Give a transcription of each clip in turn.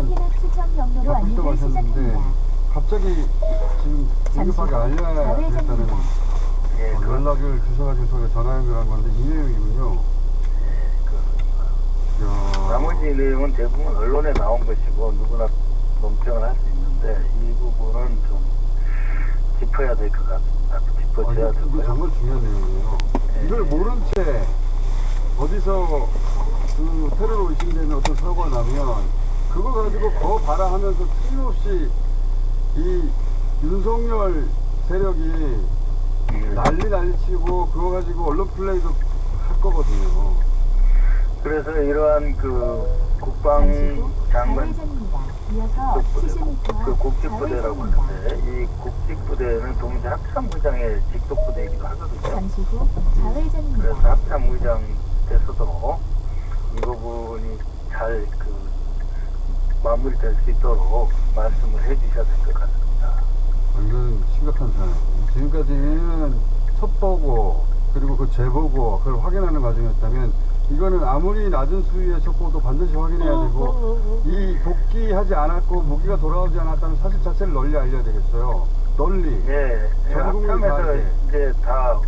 동안 바쁘시다고 하셨는데 갑자기 지금 긴급하게 알려야 되겠다는 연락을 주셔가지고 저희가 전화 연결한 건데 이 내용이군요. 나머지 내용은 대부분 언론에 나온 것이고 누구나 논평을 할 수 있는데 이 부분은 좀 짚어야 될 것 같습니다. 짚어줘야 되고요. 이게 정말 중요한 내용이에요. 이걸 모른 채 어디서 그 테러로 의심되는 어떤 사고가 나면 그걸 가지고 거 봐라 하면서 틀림없이 이 윤석열 세력이 난리 치고 그거 가지고 언론 플레이도 할 거거든요. 그래서 이러한 그 국방장관 그 국직부대라고 하는데 이 국직부대는 동시에 합참의장의 직속부대이기도 하거든요. 그래서 합참의장께서도 이 부분이 잘 그 마무리될 수 있도록 말씀을 해주셔야 될 것 같습니다. 이건 심각한 상황이에요. 지금까지는 첩보고 그리고 그 재보고 그걸 확인하는 과정이었다면 이거는 아무리 낮은 수위의 첩보도 반드시 확인해야 되고 이 복귀하지 않았고 무기가 돌아오지 않았다는 사실 자체를 널리 알려야 되겠어요. 널리. 예. 전 국민이 다 합참에서 이제 다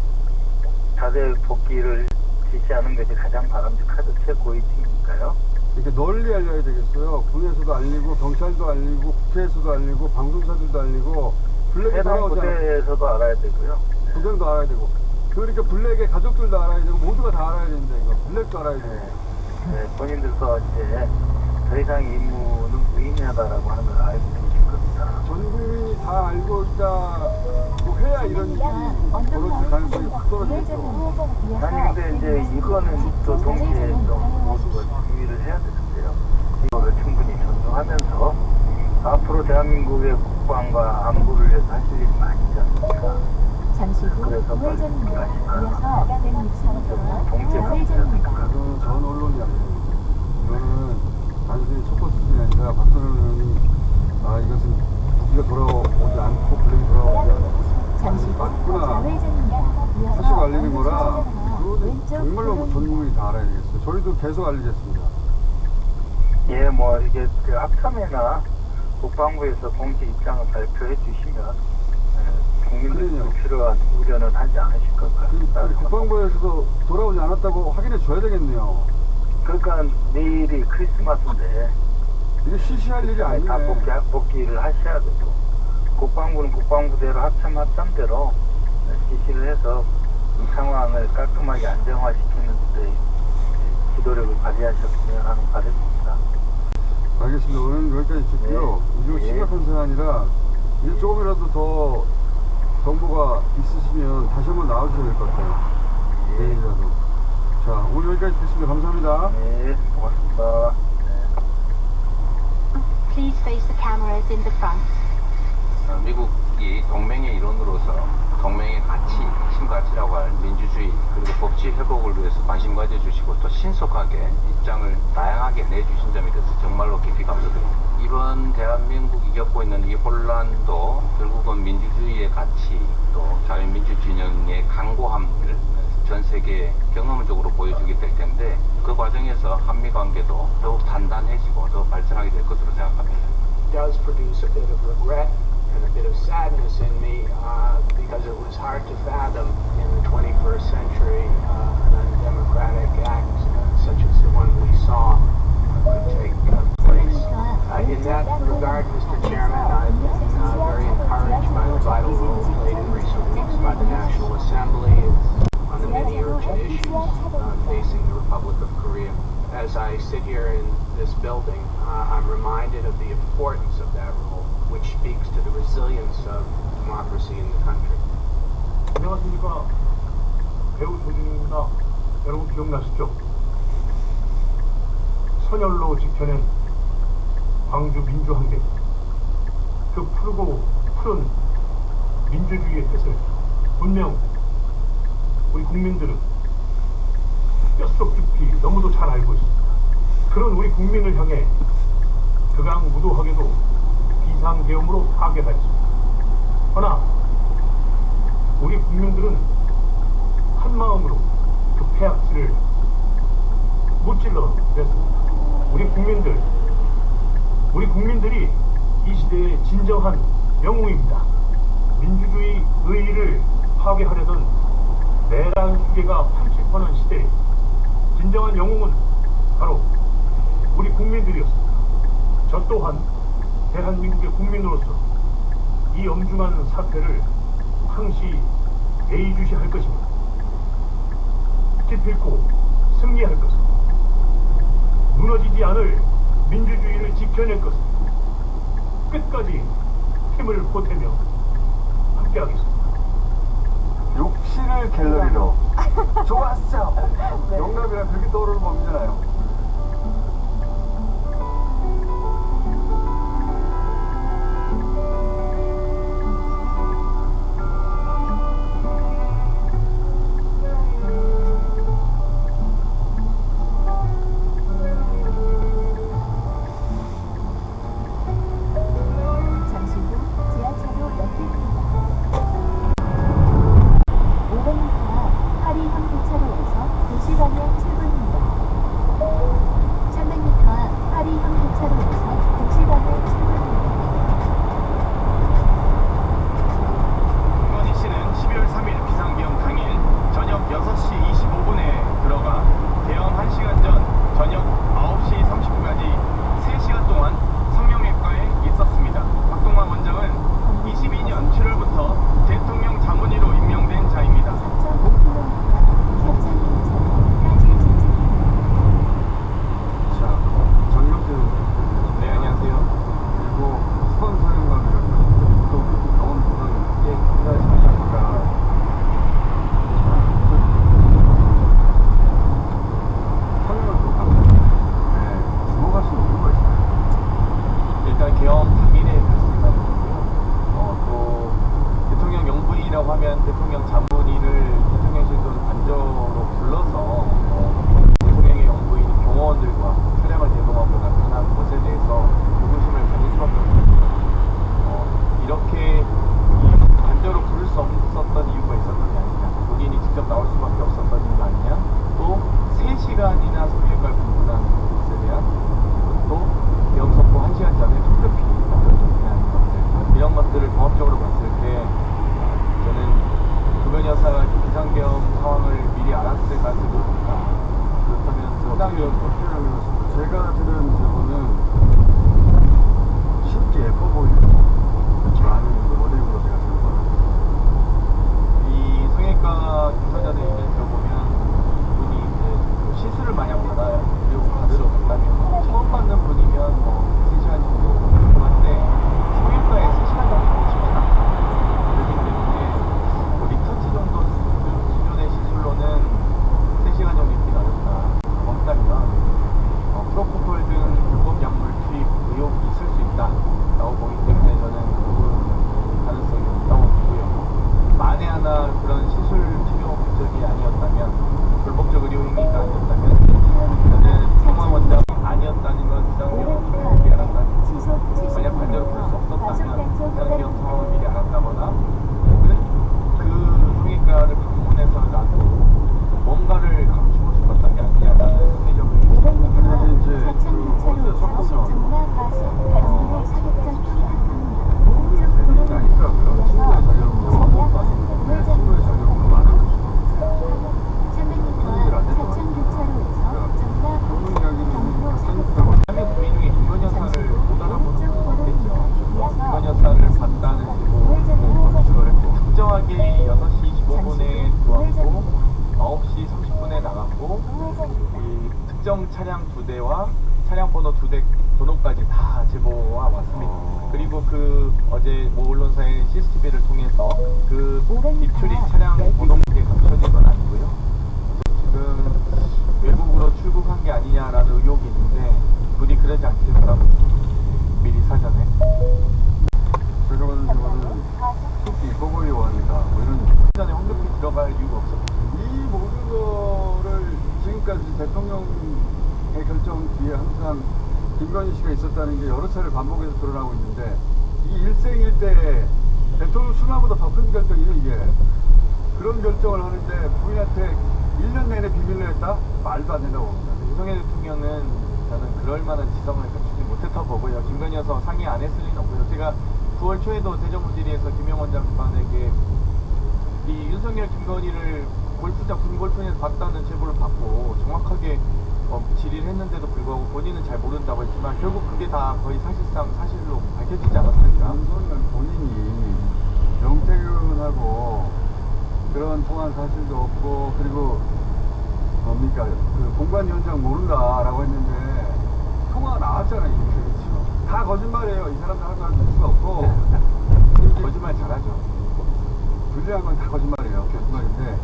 자대 복귀를 지시하는 것이 가장 바람직하죠. 최고위층이니까요. 이렇게 널리 알려야 되겠어요. 군에서도 알리고 경찰도 알리고 국회에서도 알리고 방송사들도 알리고 블랙이 해당 돌아오지 않았고 부대에서도 알아야 되고요. 부대도 알아야 되고 그러니까 블랙의 가족들도 알아야 되고 모두가 다 알아야 된다 이거. 블랙도 알아야 되고. 네, 본인들도 이제 더 이상 임무는 무의미하다라고 하는 걸 알고 계실 겁니다. 전 국민이 다 알고 있다고 해야 이런 일이 벌어질 가능성이 확 떨어지겠죠. 아니 근데 이제 이거는 또 동시에 좀 모두가 주의를 해야 되는데요. 이거를 충분히 존중하면서 앞으로 대한민국의 국방과 안보를 위해서 하실 일이 많이 있지 않습니까? 잠시 후 그래서 빨리 우회전입니다. 준비하시면 이어서 460m 동체가 좌회전입니다. 이거는 전 언론이 아니에요. 이거는 단순히 첩보 수준이 아니라 박선영 의원이 이것은 무기가 돌아오지 않고 블랙이 돌아오지 않고 잠시 후 맞구나 좌회전입니다. 이어서 하시고 알리는 거라 460m 그거는 왼쪽 정말로 전 국민이 다 알아야 되겠어요. 저희도 계속 알리겠습니다. 예, 뭐 이게 그 합참이나 국방부에서 공식 입장을 발표해 주시면 국민들이 필요한 우려는 하지 않으실 것 같습니다. 국방부에서도 돌아오지 않았다고 확인해 줘야 되겠네요. 그러니까 내일이 크리스마스인데 이게 시시할 일이 아니네. 다 복귀를 하셔야 되고 국방부는 국방부대로 합참대로 지시를 해서 이 상황을 깔끔하게 안정화시키는 데 기도력을 발휘하셨으면 하는 바람입니다. 알겠습니다. 오늘 여기까지 듣고요. 이거 심각한 사안이라 이제 조금이라도 더 정보가 있으시면 다시 한번 나와주셔야 될 것 같아요. 내일이라도. 자, 오늘 여기까지 듣겠습니다. 감사합니다. 네, 고맙습니다. Please face the cameras in the front. 미국이 동맹의 일원으로서 동맹의 가치, 핵심가치라고 할 민주주의 그리고 법치 회복을 위해서 관심 가져주시고 또 신속하게 입장을 다양하게 내주신 점에 대해서 정말로 깊이 감사드립니다. 이번 대한민국이 겪고 있는 이 혼란도 결국은 민주주의의 가치 또 자유민주진영의 강고함을 전 세계에 경험적으로 보여주게 될 텐데 그 과정에서 한미관계도 더욱 단단해지고 더 발전하게 될 것으로 생각합니다. It does produce a bit of regret and a bit of sadness in me because it was hard to fathom in the 21st century an undemocratic act such as the one we saw could take place. In that regard, Mr. Chairman, I've been very encouraged by the vital role played in recent weeks by the National Assembly on the many urgent issues facing the Republic of Korea. As I sit here in this building, I'm reminded of the importance of that role, which speaks to the resilience of democracy in the country. 안녕하십니까. 배우 조준입니다. 여러분 기억나시죠? 선열로 지켜낸 광주 민주항쟁. 그 푸르고 푸른 민주주의의 뜻을 분명 우리 국민들은 뼛속 깊이 너무도 잘 알고 있습니다. 그런 우리 국민을 향해 극악무도하게도 비상계엄으로 파괴하였습니다. 허나 우리 국민들은 한마음으로 그 폐악질을 무찔러 냈습니다. 우리 국민들 우리 국민들이 이 시대의 진정한 영웅입니다. 민주주의 의의를 파괴하려던 내란 후계가 팔찌퍼는 시대에 진정한 영웅은 바로 우리 국민들이었습니다. 저 또한 대한민국의 국민으로서 이 엄중한 사태를 항시 예의주시할 것입니다. 기필코 승리할 것입니다. 무너지지 않을 민주주의를 지켜낼 것입니다. 끝까지 힘을 보태며 함께하겠습니다. 욕실을 갤러리로. 좋았어. 영감이랑 그렇게 떠오르는 법이잖아요. 잠시 후 지하차도 옆입니다. 500m 앞 파리형 교차로에서 도시 방향 출구입니다. 300m 앞 파리형 교차로에서 도시 방향 출구입니다. 김건희 씨는 12월 3일 비상계엄 당일 저녁 6시 25분에 들어가 계엄 1시간 전 저녁 9시 30분까지 3시간 동안 성명외과에 있었습니다. 박동만 원장은 22년 7월부터 대통령 자문위로 임명된 자입니다. 4.5km 협찬 교차로까지 진입입니다. 자, 정경태 의원. 네, 안녕하세요. 그리고 수원사령관이라고 또 병원 보상입니다. 예, 안녕하십니까. 설명을 또 갑니다. 네, 주목하시는 이유가 있어요. 일단 계엄 당일에 발생한 거고요. 또 대통령 영부인이라고 하면 대통령 자문위를 대통령실도 단저로 불러서 대통령의 영부인이 경호원들과 차량을 대동하고 나타난 것에 대해서 의구심을 가질 수밖에 없습니다. 이렇게 단저로 부를 수 없었던 이유가 있었던 게 아니냐, 본인이 직접 나올 수밖에 없었던 이유가 아니냐, 또 3시간이나 성명회과를 방문한 것에 대한 또 계엄 선포 1시간 전에 황급히 발표했다는 것들, 이런 것들을 종합적으로 봤을 때 저는 김건희 여사가 비상계엄 상황을 미리 알았을 가능성이 높다. 그렇다면 상당히 어떻게 하면 제가 들은 제보는 쉽게 예뻐 보이는 많은 모델으로 제가 들었거든요. 이 성형외과 조사자들 의견 들어보면 분이 이제 시술을 만약 받아야 받으러 간다면 처음 받는 분이면 뭐 3시간 정도 필요한데 성형외과에 3시간 정도 쉽지 않다. 그렇기 때문에 뭐 리터치 정도 수준의 시술로는 3시간 정도 있기 어렵다. 한다면 프로포폴 등 불법 약물 투입 의혹이 있을 수 있다라고 보기 때문에 저는 그 가능성이 없다고 보고요. 만에 하나 그런 시술 치료 목적이 아니었다면, 불법적 의료 행위가 아니었다면 저는 정황 원장이 아니었다는 건 비상계엄을 미리 알았다는 거죠. 만약 반대로 볼 수 없었다면 비상계엄 상황을 미리 알았다거나 혹은 그 성형외과를 방문해서라도 뭔가를 감추고 싶었던 게 아니냐라는 합리적인 의혹이 500m 이제 앞 사천 그 교차로에서 어제 정나 과속 반선의 사격장 투입합니다. 오른쪽 그게 아니더라고요. 도로를 친구의 자격으로 이어서 네, 친구의 자격으로 많은 300m 앞 사천 교차로에서 정나 그분 이야기는 경로 사격장 하면 부인 중에 김건희 여사를 못 알아보는 분은 없겠죠. 김건희 여사를 봤다는 제보를 했고, 특정하게 6시 25분에 들어왔고 9시 30분에 나갔고, 이 특정 차량 2대와 차량 번호 2대 번호까지 다 제보가 왔습니다. 그리고 그 어제 모 언론사의 CCTV를 통해서 그 입출입 차량 번호까지 감춰진 건 아니고요. 지금 외국으로 출국한 게 아니냐라는 의혹이 있는데 부디 그러지 않길 바라고 있습니다. 미리 사전에. 제가 받은 제보는 쉽게 예뻐 보이려고 합니다. 뭐 이런 사전에 황급히 들어갈 이유가 없었고. 이 모든 거를 지금까지 대통령의 결정 뒤에 항상 김건희 씨가 있었다는 게 여러 차례 반복해서 드러나고 있는데, 이 일생일대 대통령 출마보다 더 큰 결정이에요, 이게. 그런 결정을 하는데 부인한테 1년 내내 비밀로 했다? 말도 안 된다고 봅니다. 윤석열 대통령은 저는 그럴 만한 지성을 갖추지 못했다. 그렇다고 보고요. 김건희 여사 상의 안 했을 리는 없고요. 제가 9월 초에도 대전부지리에서 김영 원장판에게 이 윤석열 김건희를 골프장 군골프장에서 봤다는 제보를 받고 정확하게 질의를 했는데도 불구하고 본인은 잘 모른다고 했지만 결국 그게 다 거의 사실상 사실로 밝혀지지 않았습니까? 윤석열 본인이 명태균하고 그런 통한 사실도 없고, 그리고 뭡니까 그 공관위원장 모른다라고 했는데 통화가 나왔잖아요. 그렇죠. 다 거짓말이에요. 이 사람들 할 말 듣을 수가 없고. 거짓말 잘하죠. 불리한 건 다 거짓말이에요. 거짓말인데,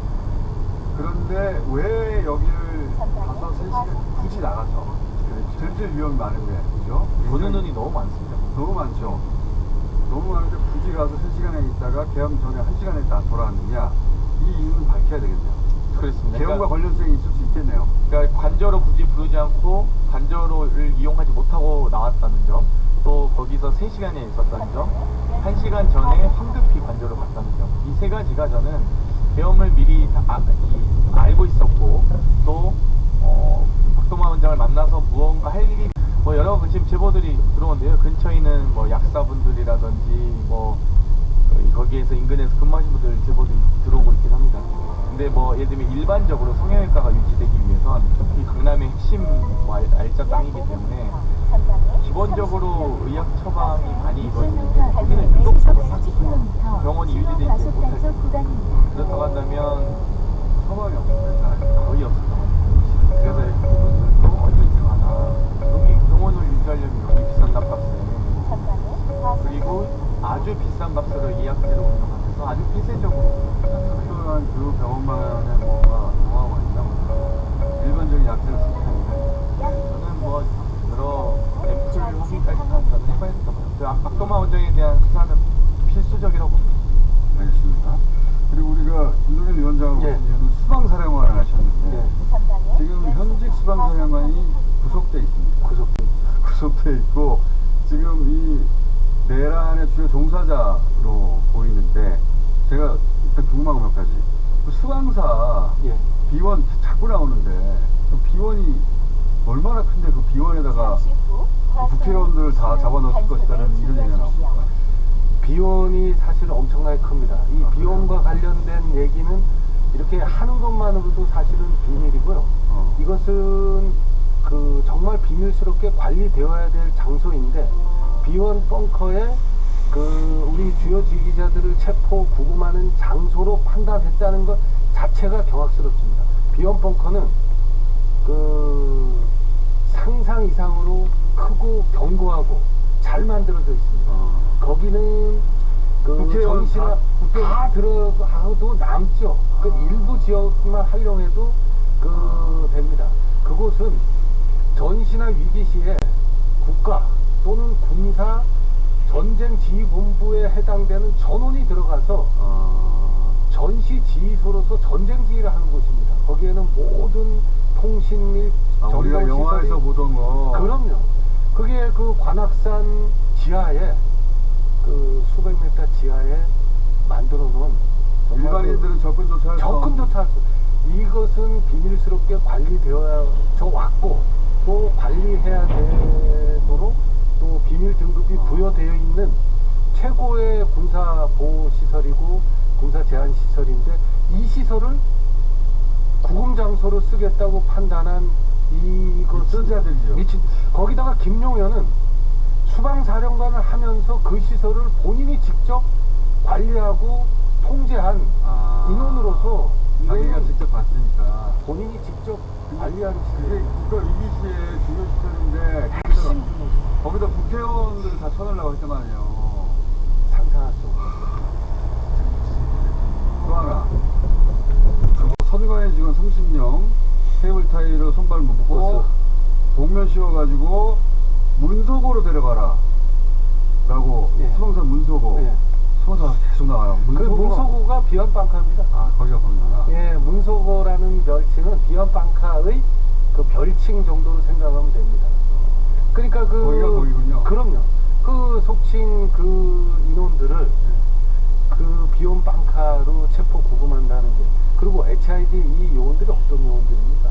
그런데 왜 여기를 가서 3시간 굳이 나가서 들질 위험이 많은데, 그죠? 보는 눈이 너무 많습니다. 너무 많죠. 너무 많은데 굳이 가서 3시간에 있다가 계엄 전에 1시간에 다 돌아왔느냐, 이 이유는 밝혀야 되겠네요. 그렇습니다. 계엄과 관련성이 있을 수 있겠네요. 그러니까 관저로 굳이 부르지 않고 관저로를 이용하지 못하고 나왔다는 점, 또 거기서 3시간에 있었다는 점, 1시간 전에 황급히 관저로 갔다는 점, 이 세 가지가 저는 계엄을 미리 알고 있었고, 또 박동만 원장을 만나서 무언가 할 일이 뭐 여러 지금 제보들이 들어오는데요. 근처에 있는 뭐 약사분들이라든지 뭐 거기에서 인근에서 근무하신 분들 제보도 들어오고 있긴 합니다. 근데 뭐 예를 들면 일반적으로 성형외과가 유지되기 위해선 이 강남의 핵심 알짜 땅이기 때문에 기본적으로 의학 처방이 많이 이루어지는데 거기는 유독 병원이 유지되지 못하죠. 그렇다고 한다면 처방이 없는데 거의 없어요. 그래서 또 언제쯤 하나 여기 병원을 유지하려면 여기 비싼 값에, 그리고 아주 비싼 값으로 예약제로 운영하면서 아주 폐쇄적으로 특별한 그 병원만의 뭐가 노하우가 있나 보다. 일반적인 약제를 쓰기 때문에. 저는 뭐 여러 앰플 확인까지 다 저는 해봐야 된다고 봐요. 박동만 원장에 대한 수사는 필수적이라고 봅니다. 알겠습니다. 그리고 우리가 김동연 위원장하고 예. 이유는 수방사령관을 하셨는데, 예. 지금 현직 수방사령관이 구속돼 있습니다. 구속돼 있고, 지금 이 내란의 주요 종사자로 보이는데, 제가 일단 궁금한 거 몇 가지. 그 수방사 예. 비원 자꾸 나오는데, 그 비원이 얼마나 큰데 그 비원에다가 국회의원들을 다 잡아넣을 것이다라는 이런 얘기가 나옵니다. 비원이 사실 엄청나게 큽니다. 이 비원과 관련된 얘기는 이렇게 하는 것만으로도 사실은 비밀이고요. 이것은 그 정말 비밀스럽게 관리되어야 될 장소인데, 비원 벙커에 그 우리 주요 지휘자들을 체포 구금하는 장소로 판단했다는 것 자체가 경악스럽습니다. 비원 벙커는 그 상상 이상으로 크고 견고하고 잘 만들어져 있습니다. 거기는 그 국회의원 전시나 다 들어가도 남죠. 그 일부 지역만 활용해도 됩니다. 그곳은 전시나 위기 시에 국가 또는 군사 전쟁 지휘본부에 해당되는 전원이 들어가서 전시 지휘소로서 전쟁 지휘를 하는 곳입니다. 거기에는 모든 통신 및 우리가 전동 영화에서 시설이 보던 거. 그럼요. 그게 그 관악산 지하에 그 수백 미터 지하에 만들어 놓은 일반인들은 접근조차 할 수 없는. 접근조차 할 수. 이것은 비밀스럽게 관리되어 왔고, 또 관리해야 되도록 또 비밀 등급이 부여되어 있는 최고의 군사 보호 시설이고 군사 제한 시설인데, 이 시설을 구금 장소로 쓰겠다고 판단한 이것은 미친자들이죠. 거기다가 김용현은 수방사령관을 하면서 그 시설을 본인이 직접 관리하고 통제한 인원으로서 자기가 이거는 직접 봤으니까. 본인이 직접 관리한 그게 국가 위기 시에 중요 시설인데, 거기다 국회의원들 다 쳐넣으려고 했단 말이에요. 상상할 수 없는. 또 하나, 선관위 직원 30명 케이블 타이로 손발 묶고 복면 씌워가지고 문서고로 데려가라 라고. 예. 수방사 문서고. 예. 수방사 계속 나와요. 그 문서고가 비원방카입니다. 거기가 거기구나. 예, 문서고라는 별칭은 비원방카의 그 별칭 정도로 생각하면 됩니다. 그러니까 거기가 거기군요. 그럼요. 그 속칭 그 인원들을 그 비원방카로 체포 구금한다는 게, 그리고 HID 이 요원들이 어떤 요원들입니까?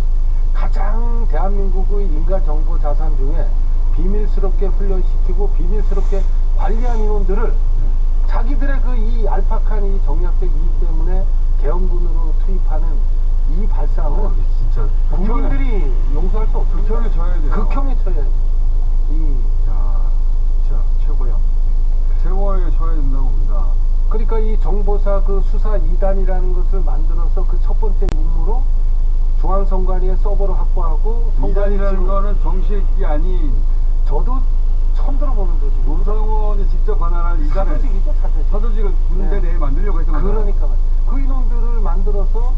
가장 대한민국의 인간 정보 자산 중에 비밀스럽게 훈련시키고 비밀스럽게 관리한 인원들을 자기들의 그 이 알팍한 이 정략적 이익 때문에 계엄군으로 투입하는 이 발상은 진짜 국민들이 용서할 수 없어요. 극형에 쳐야 돼요. 극형에 쳐야지. 야, 진짜 최고야. 최고에 쳐야 된다고 봅니다. 그러니까 이 정보사 그 수사 2단이라는 것을 만들어서 그 첫 번째 임무로 중앙선관위의 서버를 확보하고 이단이라는 거는 정식이 아닌 저도 처음 들어보는 거지. 노상원이 직접 관할할 이단을 사조직이죠, 사조직. 사조직을 군대 내에 만들려고 했던 거죠. 그러니까 그 인원들을 만들어서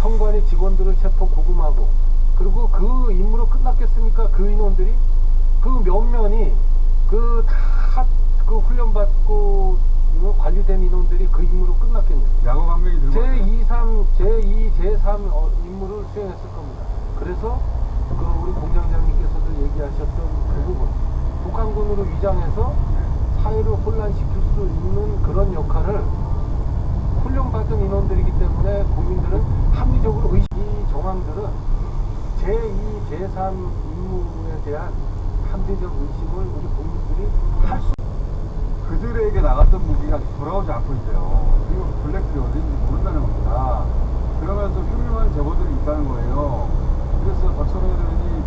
선관위 직원들을 체포 구금하고 그리고 그 임무로 끝났겠습니까? 그 인원들이 그 몇몇이 그 다 그 훈련받고 관리된 인원들이 그 임무로 끝났겠네요. 야구 강명이 들고 제2, 제3 임무를 수행했을 겁니다. 그래서 그 우리 공장장님께서도 얘기하셨던 그 부분 북한군으로 위장해서 사회를 혼란시킬 수 있는 그런 역할을 훈련받은 인원들이기 때문에 국민들은 합리적으로 이 정황들은 제2, 제3 임무에 대한 합리적 의심을 우리 국민들이 할 수 그들에게 나갔던 무기가 돌아오지 않고 있대요. 그리고 블랙들이 어디인지 모른다는 겁니다. 그러면서 흉흉한 제보들이 있다는 거예요. 그래서 박선호 의원이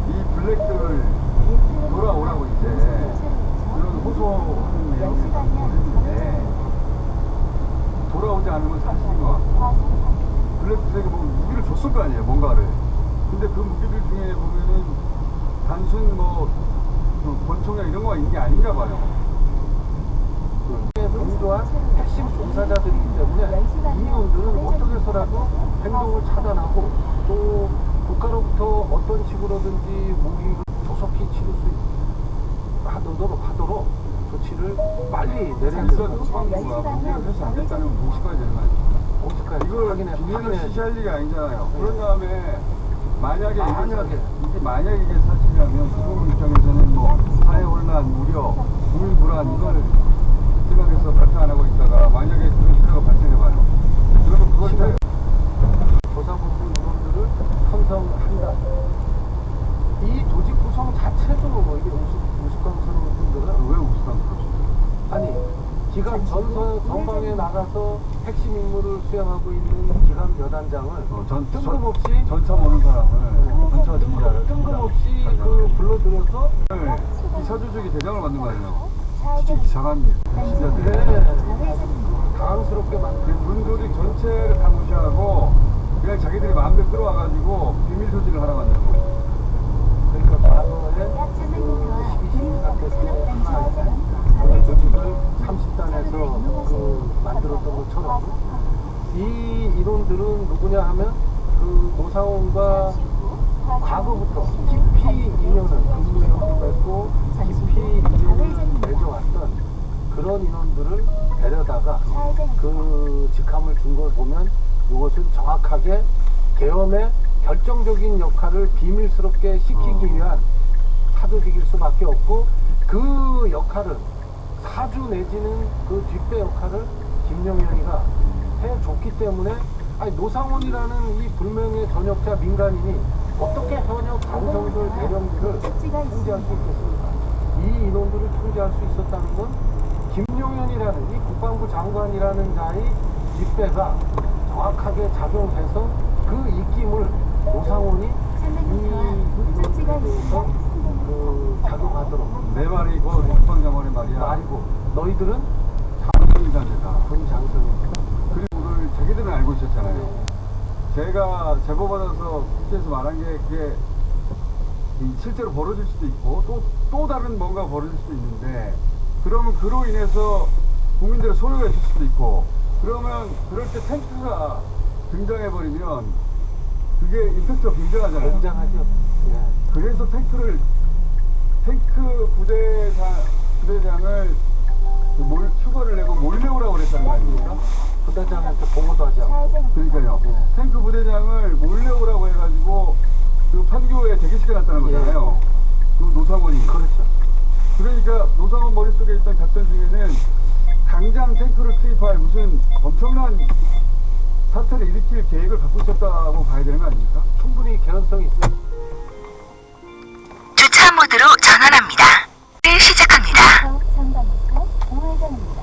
이 블랙들을 돌아오라고 이제 그런 호소하는 내용을 보냈는데 돌아오지 않으면 사실인 것 같고 블랙들에게 뭐 무기를 줬을 거 아니에요, 뭔가를. 근데 그 무기들 중에 보면은 단순 뭐 권총이나 이런 거가 있는 게 아닌가 봐요. 분주한 핵심 종사자들이기 때문에 이 인원들은 어떻게 해서라도 행동을 차단하고 또 국가로부터 어떤 식으로든지 무기를 조속히 치를 수 하도록 조치를 빨리 내려야 일선 되고 지방부가 무기를 회수 안 됐다는 공식화해야 되는 거 아니에요? 어떡하지? 이걸 비밀을 시시할 리가 아니잖아요. 그런 다음에 만약에 이게 사실이라면 수공 입장에서는 뭐 사회 혼란, 우려, 국민 불안 이걸 생각해서 발표 안 하고 있다가 만약에 그런 필요가 발생해봐요. 그러면 그걸 조사본부 인원들을 편성한다. 이 조직 구성 자체도 뭐 이게 우스꽝스러운 분들은 왜 우스꽝스럽죠? 아니 기관 전방에 나가서 핵심 임무를 수행하고 있는 기관 여단장을 뜬금없이 전차 보는 사람을 전차 지휘자를 뜬금없이 그 불러들여서 이 사조직이 대장을 만든 거 아니에요? 진짜 이상한 신자들. 당황스럽게 만든 분들이 전체를 다 무시하고 그냥 자기들이 마음대로 끌어와가지고 비밀 조직을 하러 만들고. 그러니까 과거에 12.12 사태 때 조직을 30단에서 그 만들었던 것처럼 이 인원들은 누구냐 하면 그 노상원과 과거부터 깊이 인연을 근무형도 맺고 깊이 인연을 맺어왔던 그런 인원들을 데려다가 그 직함을 준 걸 보면 이것은 정확하게 계엄의 결정적인 역할을 비밀스럽게 시키기 위한 사조직일 수밖에 없고 그 역할을 사주 내지는 그 뒷배 역할을 김용현이가 해줬기 때문에 아니 노상원이라는 이 불명예 전역자 민간인이 어떻게 현역 강성들 대령들을 통제할 수 있겠습니까? 이 인원들을 통제할 수 있었다는 건 김용현이라는 이 국방부 장관이라는 자의 뒷배가 정확하게 작용해서 그 입김을 노상원이 이 인원들에 대해서 그 작용하도록 내 말이 그 국방장관의 말이야. 말이고 너희들은 장성이다. 군장성이다. 그리고 그걸 자기들은 알고 있었잖아요. 제가 제보 받아서 국회에서 말한 게 그게 실제로 벌어질 수도 있고 또 다른 뭔가 벌어질 수도 있는데 그러면 그로 인해서 국민들의 소요가 있을 수도 있고 그러면 그럴 때 탱크가 등장해버리면 그게 임팩트가 굉장하잖아요. 굉장하죠. 예. 그래서 탱크 부대장을 휴가를 내고 몰래 오라고 그랬다는 거 아닙니까? 부대장한테 보고도 하지 않고. 그러니까요. 예. 탱크 부대장을 몰래 오라고 해가지고 그 판교에 대기시켜놨다는 거잖아요. 그 노상원이. 그렇죠. 그러니까 노상원 머릿속에 있던 작전 중에는 당장 탱크를 투입할 무슨 엄청난 사태를 일으킬 계획을 갖고 있었다고 봐야 되는 거 아닙니까? 충분히 개연성이 있습니다. 주차 모드로 전환합니다. 시작합니다. 전방에서 우회전입니다.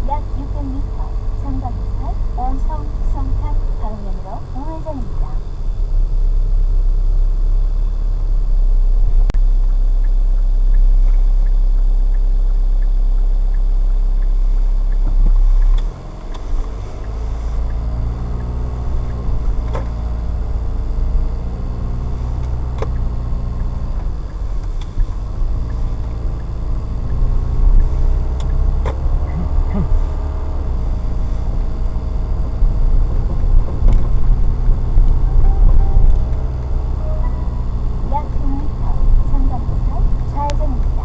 약 600m 전방에서 오성 성탑 방면으로 우회전입니다. 약 100m 전방에서 좌회전입니다.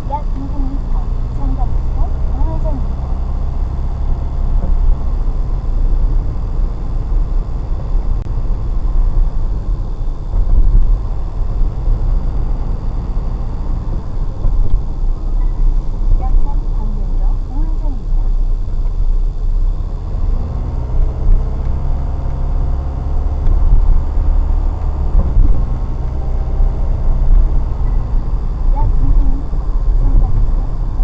약 200m 전방에서 우회전입니다. 양산 방면으로 우회전입니다. 약 200m 전방에서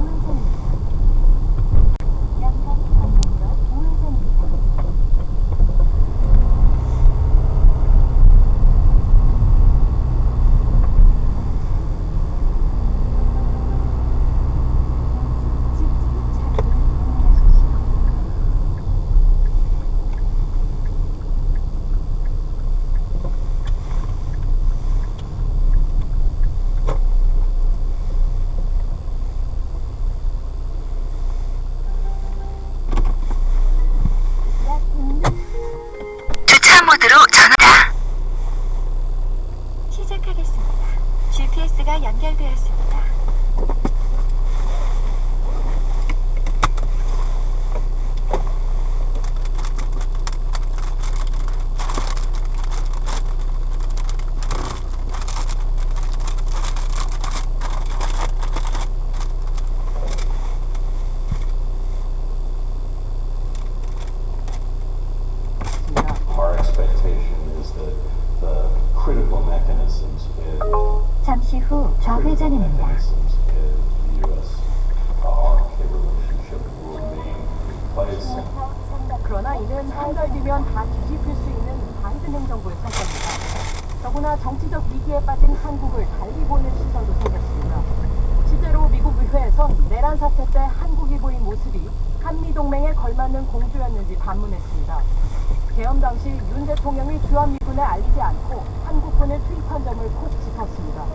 우회전입니다. 양산 방면으로 우회전입니다. 직진 차로를 이용하십시오. 약 100m 주차 모드로 전환합니다. 시작하겠습니다. GPS가 연결되었습니다. Our expectation is that the critical mechanisms in 잠시 후 좌회전입니다. mechanisms in the U.S. RK relationship will remain in place. 그러나 이는 한 달 뒤면 다 뒤집힐 수 있는 반등 행정부의 성과입니다. 더구나 정치적 위기에 빠진 한국을 달리 보는 시선도 생겼습니다. 실제로 미국 의회에선 내란 사태 때 한국이 보인 모습이 한미동맹에 걸맞는 공조였는지 반문했습니다. 개헌 당시 윤 대통령이 주한미군에 알리지 않고 한국군을 투입한 점을 콕 짚었습니다.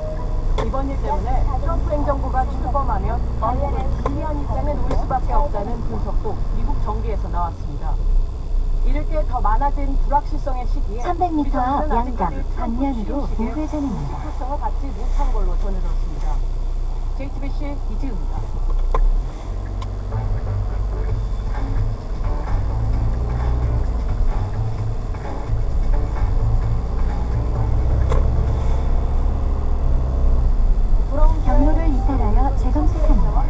이번 일 때문에 트럼프 행정부가 출범하면 한국을 불리한 입장에 놓을 수밖에 없다는 분석도 미국 정계에서 나왔습니다. 이를 게 더 많아진 불확실성의 시기에 300m 앞 양강 방면으로 우회전입니다. 특성을 갖지 못한 걸로 전해졌습니다. JTBC 이지우입니다. 경로를 이탈하여 재검색합니다.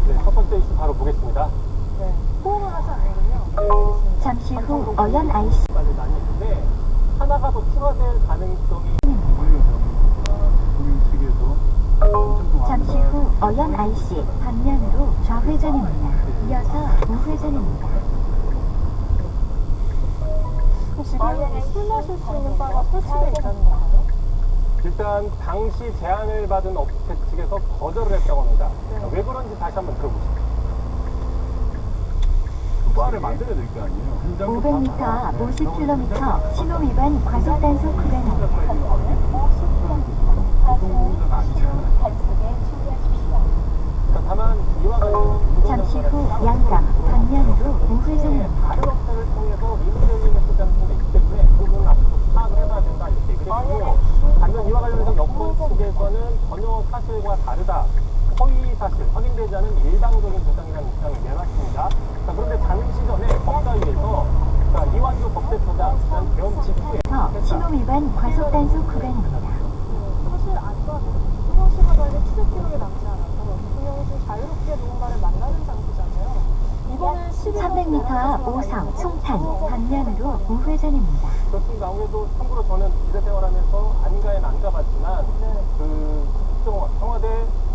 네, 첫 번째 이슈 바로 보겠습니다. 호응을 하지 않는군요. 잠시 후 어연 IC 까지 나뉘었는데 하나가 더 추가될 가능성이 잠시 후 어연 IC 방면으로 좌회전입니다. 이어서 우회전입니다. 지금 술 마실 수 있는 바가 설치되어 있다는 건가요? 일단 당시 제안을 받은 업체 측에서 거절을 했다고 합니다. 왜 그런지 다시 한번 들어보시죠. 바를 만들어야 될 거 아니에요. 500m 앞 50km 신호 위반 과속 단속 구간입니다. 다만 이와 관련 잠시 후 양강 방면으로 우회전입니다. 다른 업체를 통해서 민주적인 소장품이 있기 때문에 그 부분은 앞으로 파악을 해봐야 된다 이렇게 얘기를 했고, 반면 이와 관련해서 여권 측에서는 전혀 사실과 다르다, 허위 앞 5성 송탄 방면으로 우회전입니다. 그렇습니다. 아무래도 참고로 저는 기자 생활하면서 안가에는 안 가봤지만 청와대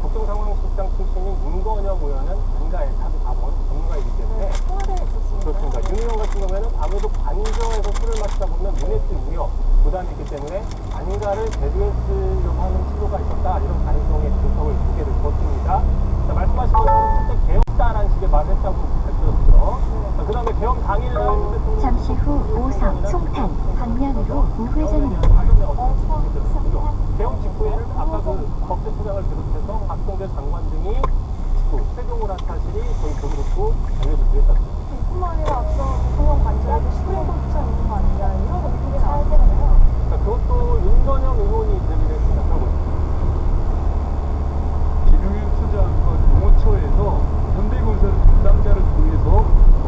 국정상황실장 출신인 윤건영 의원은 안가에 자주 가본 전문가이기 때문에 청와대에 있었습니다. 그렇습니다. 윤 의원 같은 경우에는 아무래도 관저에서 술을 마시다 보면 눈에 띌 우려, 부담이 있기 때문에 안가를 대비했으려고 하는 시도가 있었다. 이런 가능성의 분석을 두 개를 줬습니다. 자, 말씀하신 것처럼 실제 개혁다라는 식의 말을 했다고 밝혔죠. 그 다음에 개혁 당일에는 잠시 후 5성 송탄 방면으로 우회전입니다. 개헌 직후에는 아까 그 법제처장을 비롯해서 박동대 장관 등이 최종을 한 사실이 저희 보도로도 알려지기도 했었습니다. 뿐만 아니라 앞서 대통령 관저에도 슈퍼레이더차 있는 거 아니냐 이런 의견이 나왔잖아요. 그것도 윤건영 의원이 제기를 했습니다. 들어보겠습니다. 김용현 처장과 농어처에서 현대건설 담당자를 통해서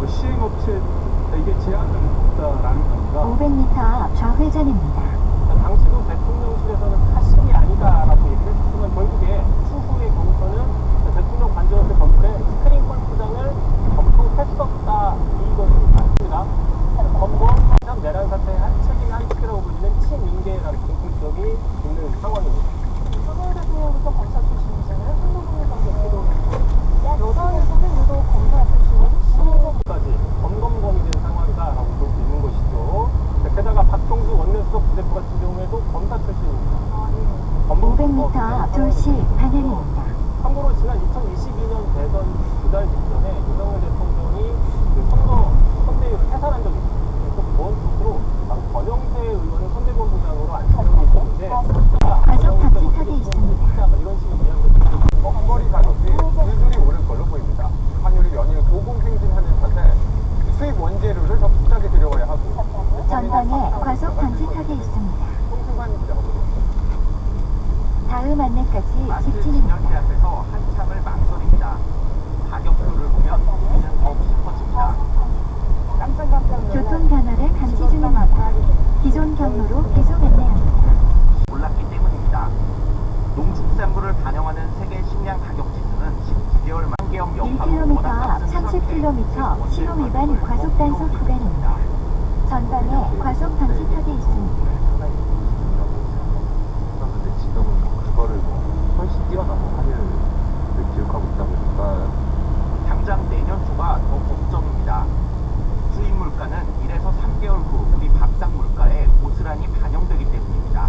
시행업체에게 제안을 했다라는 겁니다. 500m 앞 좌회전입니다. 당시도 대통령실에서는 사실이 아니다라고 얘기를 했지만 결국에 추후의 경우서는 대통령 관저에서 건물에 스크린 골프장을 검토했었다 이것이 맞습니다. 검거 내란 사태의 한 책임의 한 축이라고 불리는 친윤계라는 공통점이 있는 상황입니다. 윤석열 대통령부터 검사 출신이잖아요. 한국인의 관계도 여당에서는 유독 검사 출신인 까지 점검검이 된 상황이다라고 볼 수 있는 것이죠. 게다가 박동수 원내수석 부대표 같은 경우에도 검사 출신입니다. 500m 앞 2시 방향입니다. 참고로 지난 2022년 대선 두 달 직전에 윤석열 대통령이 그 선대위를 해산한 적이 있습니다. 그래서 무언뜻으로 바로 권영세 의원을 선대본부장으로 안치하고 있었는데 과속 방지턱이 있습니다. 이런 식의 이야기를 먹거리 가격이 줄줄이 오를 걸로 보입니다. 환율이 연일 고공행진하는 탓에 수입 원재료를 더 비싸게 들여와야 하고 전방에 과속 방지턱이 있습니다. 다음 안내까지 직진입니다. 앞에서 한참을 망설입니다. 가격표를 보면 이는 더욱 싶어집니다. 교통 변화를 감지 중입니다. 기존 경로로 계속 안내합니다. 올랐기 때문입니다. 농축산물을 반영하는 세계 식량 가격 지수는 19개월 만개업 여파로 1km 앞 30km 신호 위반 과속 단속 구간입니다. 전방에 과속 방지턱이 있습니다. 근데 지금은 그거를 훨씬 뛰어넘은 환율을 기록하고 있다 보니까 당장 내년 초가 더 걱정입니다. 수입 물가는 1에서 3개월 후 우리 밥상 물가에 고스란히 반영되기 때문입니다.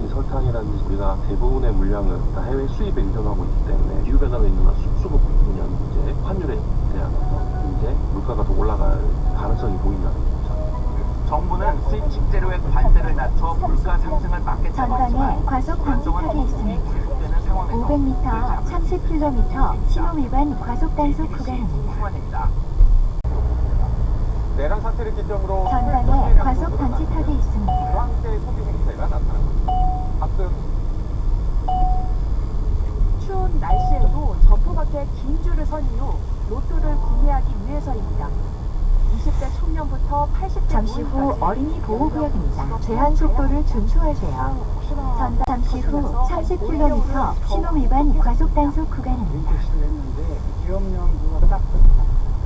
이 설탕이라든지 우리가 대부분의 물량은 다 해외 수입에 의존하고 있기 때문에 기후변화로 인한 수급 분야 문제, 환율에 대한 문제, 물가가 더 올라갈 가능성이 보인다는 거죠. 정부는 수입 식재료의 관세를 낮춰 물가 상승을 막겠다고 전방에 했지만 과속 방지턱이 있습니다. 500m 앞 30km 신호 위반 과속 단속 구간입니다. 소환입니다. 내란 사태를 기점으로 전방에 과속 방지턱이 있습니다. 저항대 소비 행태가 나타납니다. 앞서 추운 날씨에도 점포 밖에 긴 줄을 선 이유 로또를 구매하기 위해서입니다. 20대 청년부터 80대 잠시 후 어린이 보호구역입니다. 제한 속도를 준수하세요. 잠시 후 30km 신호 위반 과속 단속 구간입니다. 했는데 기업령 그거 딱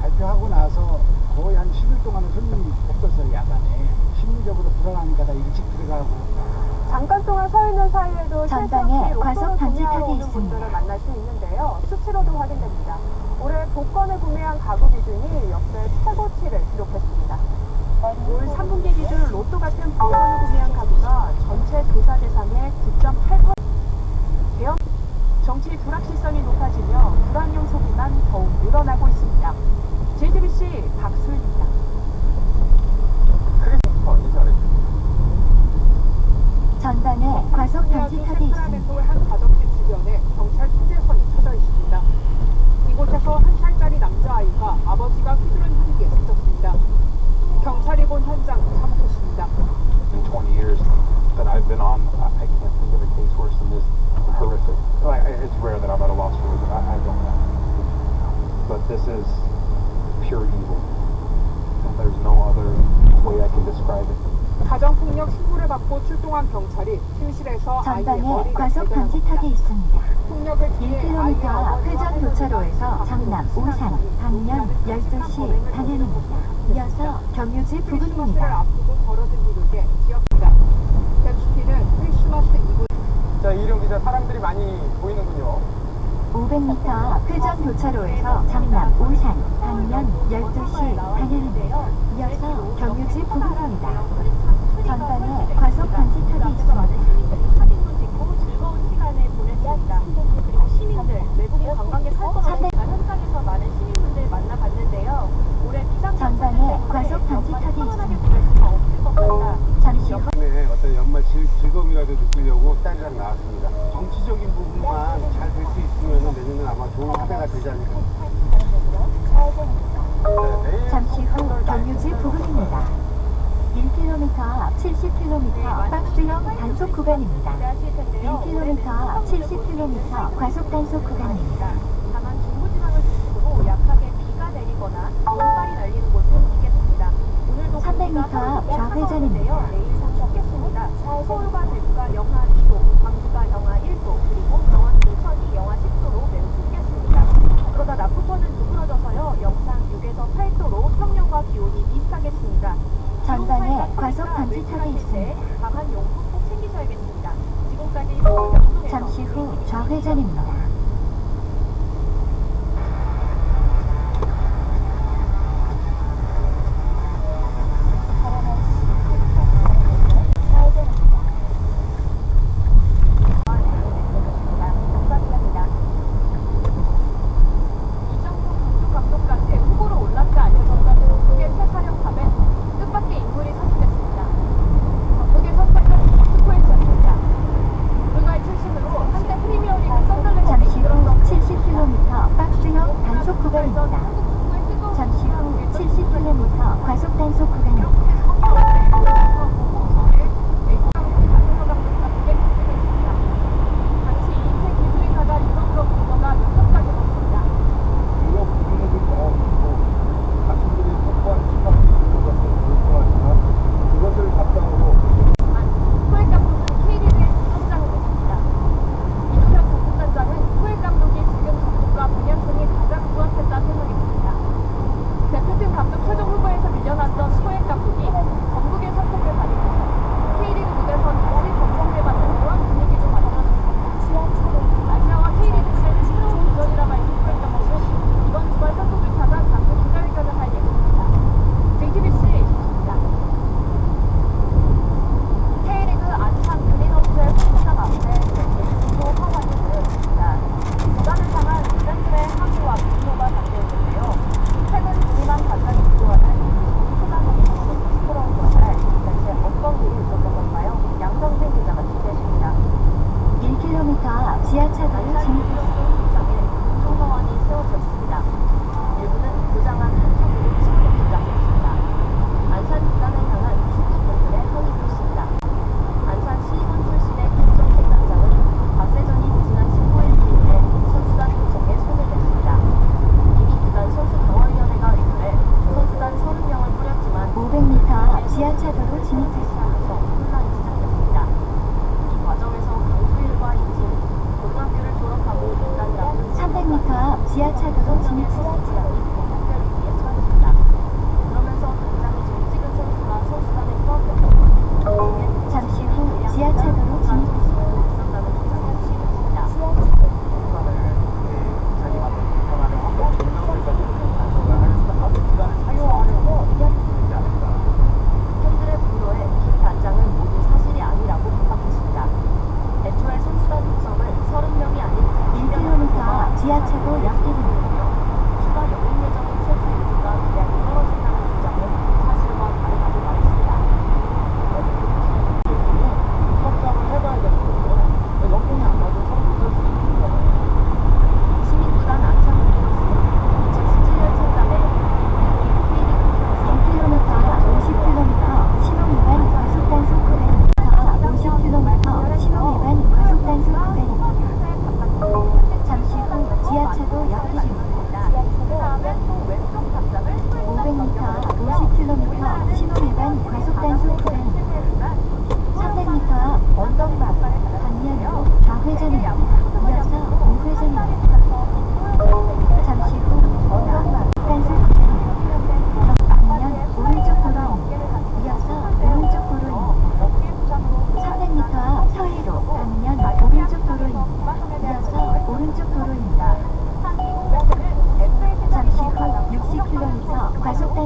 발표하고 나서 거의 한 10일 동안은 손님이 없었어요. 야간에 심리적으로 불안하니까 다 일찍 들어가고. 잠깐 동안 서 있는 사이에도 전방에 과속 방지턱이 오는 있습니다. 분들을 만날 수 있는데요. 수치로도 확인됩니다. 올해 복권을 구매한 가구 기준이 역대 최고치를 기록했습니다. 올 3분기 기준 로또 같은 복권을 구매한 가구가 전체 조사 대상의 9.8%. 대형 정치 불확실성이 높아지며 불안용 소비만 더욱 늘어나고 있습니다. JTBC 박수입니다. 크리스마스 잘했죠. 전방에 과속 방지턱이 있습니다. 한 가정집 주변에 경찰 통제선이 쳐져 있습니다. 이곳에서 한 살짜리 남자아이가 아버지가 휘두른 흉기에 다쳤습니다. 경찰이 본 현장 사무소입니다. In 20 years that I've been on, I can't think of a case worse than this. Horrific. It's rare that I'm at a loss for words. I don't know. But this is pure evil. And there's no other way I can describe it. 가정폭력 신고를 받고 출동한 경찰이 침실에서 아이의 전방에 머리를 과속 발견합니다. 방지턱이 있습니다. 폭력을 피해 1km 앞 회전 교차로에서 장남 오산 방면 12시 방향입니다. 이어서 경유지 부근입니다. 앞두고 벌어진 일인데 지역입니다. 대추피는 크리스마스 이브. 자, 이룡 기자, 사람들이 많이 보이는군요. 500m 앞 회전 교차로에서 장남 오산 방면 12시 방향입니다. 이어서 경유지 부근입니다. 전방에 과속 방지턱이 있습니다. 사진도 찍고 즐거운 시간을 보냈습니다. 그리고 시민들, 외국인 관광객 할 것 같으니까 현장에서 많은 시민분들 만나봤는데요. 올해 전방에 과속 방지턱이 편안하게 있습니다. 보낼 수가 없을 것 같다. 잠시 후 어떤 연말 즐거움이라도 느끼려고 딴장 나왔습니다. 정치적인 부분만 잘 될 수 있으면 내년은 아마 좋은 한 해가 되지 않을까. 잠시 후 경유지 부근입니다. 1km 앞 70km 박스형 단속 구간입니다. 1km 앞 70km 과속 단속 구간입니다. 다만 중부지방을 중심으로 약하게 비가 내리거나 눈발이 날리는 곳은 있겠습니다. 오늘도 300m 앞 좌회전입니다. 내일 상 춥겠습니다. 서울과 대구가 영하 2도, 광주가 영하 1도, 그리고 강원 순천이 영하 10도로 매우 춥겠습니다. 그러다 남부권은 누그러져서요. 영상 6에서 8도로 평년과 기온이 비슷하겠습니다. 전방에 과속 방지턱이 있습니다. 방한 용품 꼭 챙기셔야겠습니다. 지금까지 서울 영동에서 잠시 후 좌회전입니다. 잠시 후 70km 박스형 단속 구간입니다. 잠시 후 70km 과속 단속 구간입니다. 당시 인체 기술인사가 유럽으로 건너가 면접까지 했습니다. 유럽 국민들이 자신들이 확보한 집합 기술과 불편하지만 그것을 바탕으로 소액 감독은 K리그에 선장을 냈습니다. 이주현 감독단장은 소액 감독이 지금 전북과 방향성이 가장 부합했다 설명했습니다. 대표팀 감독 최종 후보에서 밀려났던 소액 감독이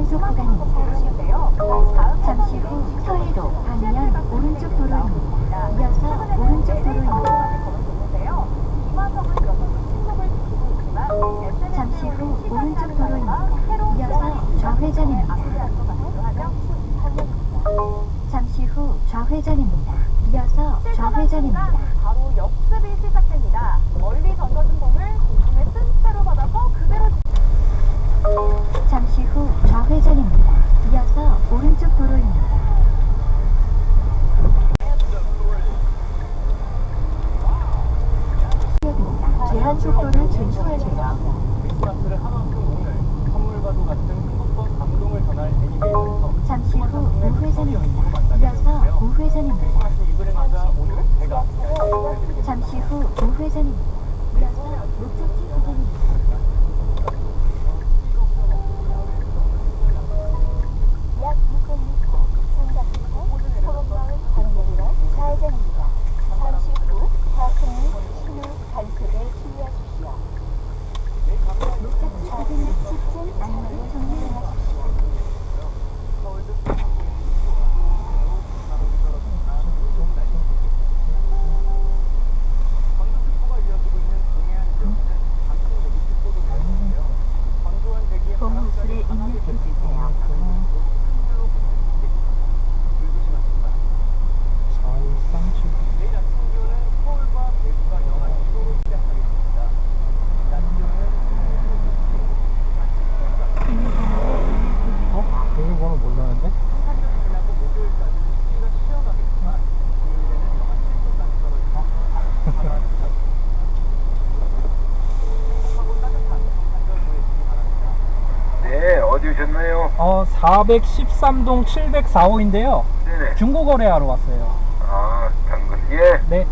단속 구간입니다. 잠시 후 서해로 방면 오른쪽 도로입니다. 이어서 오른쪽 도로입니다. 잠시 후 오른쪽 도로입니다. 이어서 좌회전입니다. 잠시 후 좌회전입니다. 이어서 좌회전입니다. 바로 역습이 시작됩니다. 멀리 던져진 공을 공중에 뜬 채로 받아서 그대로 잠시 후 좌회전입니다. 이어서 오른쪽 도로입니다. 제한 속도를 준수하세요. 크리스마스를 하루만큼 오늘 선물과도 같은 행복과 감동을 전할 애니메이션에서 잠시 후 우회전입니다. 이어서 우회전입니다. 크리스마스 이브를 맞아 오늘은 제가 잠시 후 우회전입니다. 이어서 목적지 구간입니다. 약 600m 상가에서 소금마을 방면이라 좌회전입니다. 잠시 후 좌측 신호 단속에 주의하십시오. 목적지 구간 직전 안내를 종료하십시오. 보호술에 입력해주세요. 내일 아침 기온은 서울과 대구가 영하 2도로 시작하겠습니다. 낮 기온은 비밀번호 몰랐는데? 지나고 목요일까지 습기가 쉬어가겠지만 금요일에는 영하 7도까지 떨어집니다. 하고 따뜻한 한절 보내시기 바랍니다. 네, 어디 오셨나요? 413동 704호인데요. 네네. 중고거래하러 왔어요. 아, 당근. 예. 네.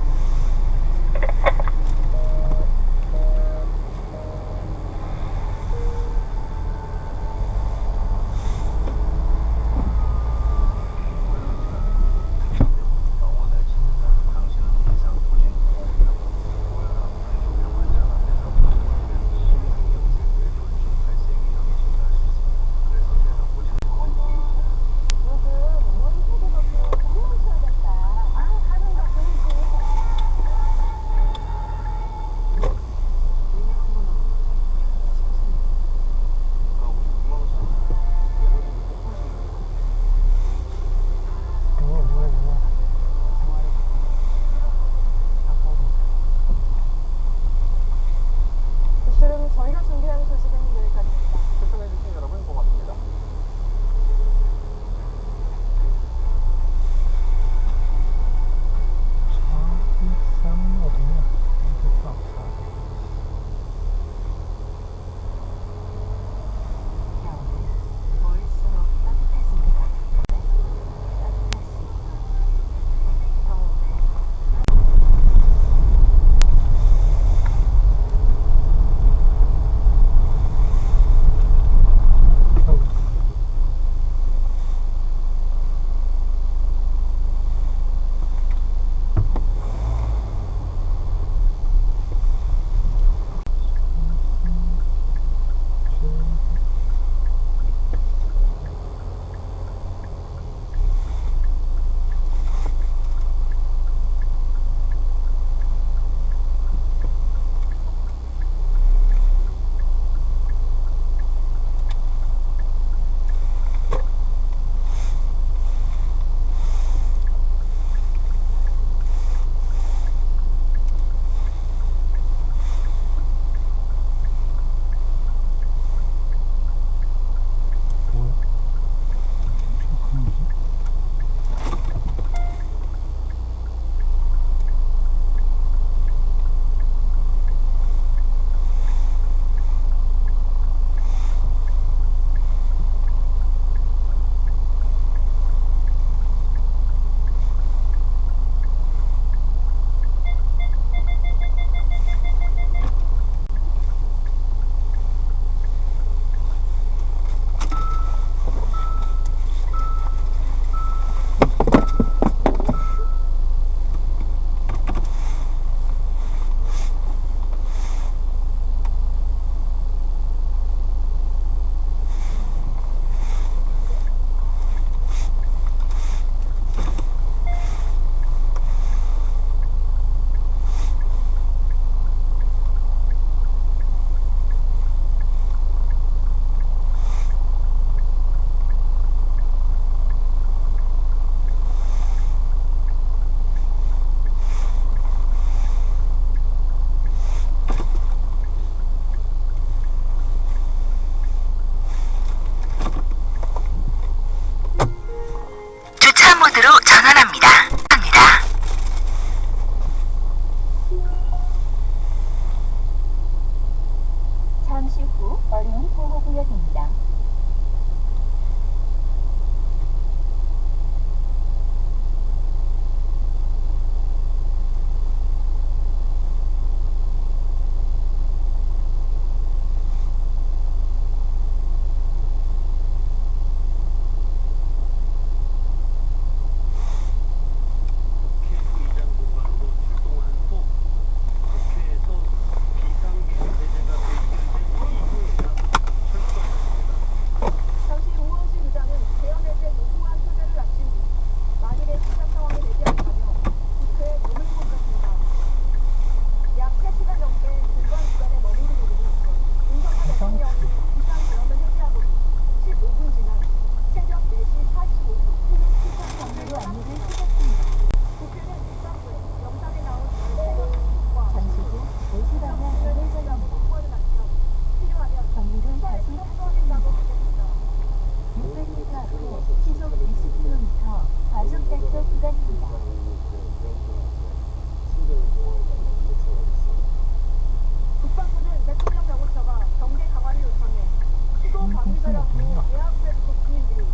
국가정부 예약대표 국민들이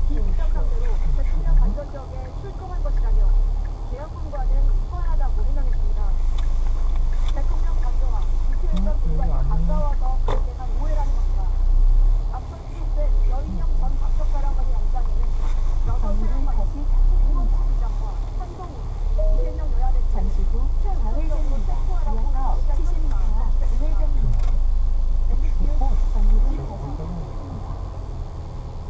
비인적 상태로 대통령 관전 지역에 출동한 것이라며 계엄군과는 무관하다고 해명했습니다. 대통령 관저와 국회의장 공간이 가까워서 발생한 오해라는 겁니다. 앞서 취임된 여인영 전 박격사령관의 영장에는 여섯 사령관이 우원식 시장과 한동훈, 이재명 여야 대표 잠시 후 좌회전입니다. 이어서 70m 우회전입니다. MBC 뉴스 정유를 다시 탐색합니다.